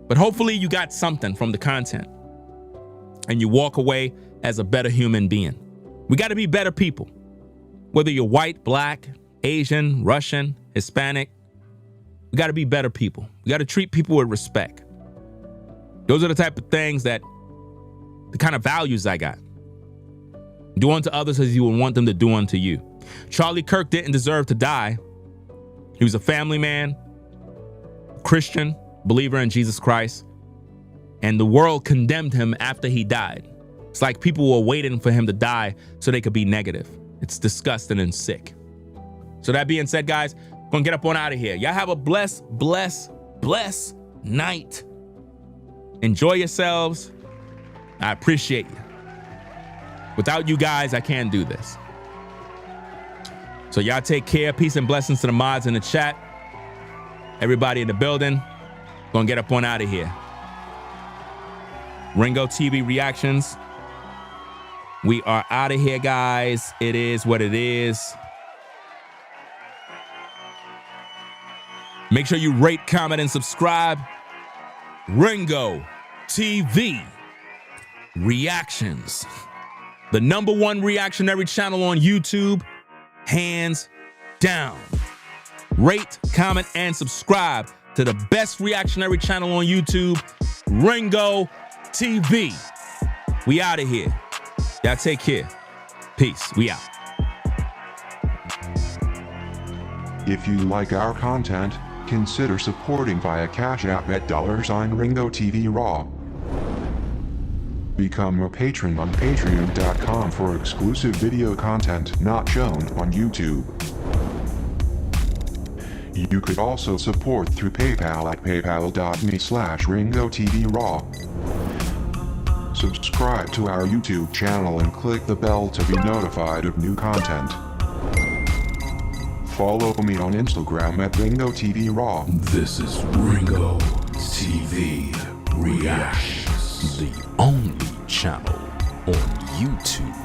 But hopefully you got something from the content and you walk away as a better human being. We got to be better people. Whether you're white, black, Asian, Russian, Hispanic, we got to be better people. We got to treat people with respect. Those are the type of things the kind of values I got. Do unto others as you would want them to do unto you. Charlie Kirk didn't deserve to die. He was a family man, Christian, believer in Jesus Christ, and the world condemned him after he died. It's like people were waiting for him to die so they could be negative. It's disgusting and sick. So that being said, guys, gonna get up on out of here. Y'all have a blessed night. Enjoy yourselves. I appreciate you. Without you guys, I can't do this. So y'all take care. Peace and blessings to the mods in the chat. Everybody in the building. Gonna get up on out of here. Ringo TV reactions. We are out of here, guys. It is what it is. Make sure you rate, comment, and subscribe. Ringo TV reactions. The #1 reactionary channel on YouTube, hands down. Rate, comment, and subscribe to the best reactionary channel on YouTube, Ringo TV. We out of here. Y'all take care. Peace. We out. If you like our content, consider supporting via Cash App at $Ringo TV Raw. Become a patron on patreon.com for exclusive video content not shown on YouTube. You could also support through PayPal at paypal.me/Ringo TV Raw. Subscribe to our YouTube channel and click the bell to be notified of new content. Follow me on Instagram at Ringo TV Raw. This is Ringo TV Reactions, the only channel on YouTube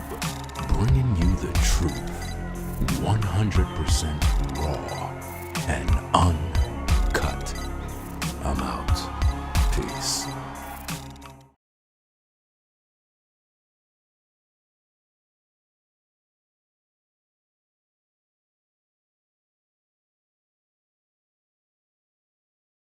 bringing you the truth 100% raw and uncut. I'm out. Peace.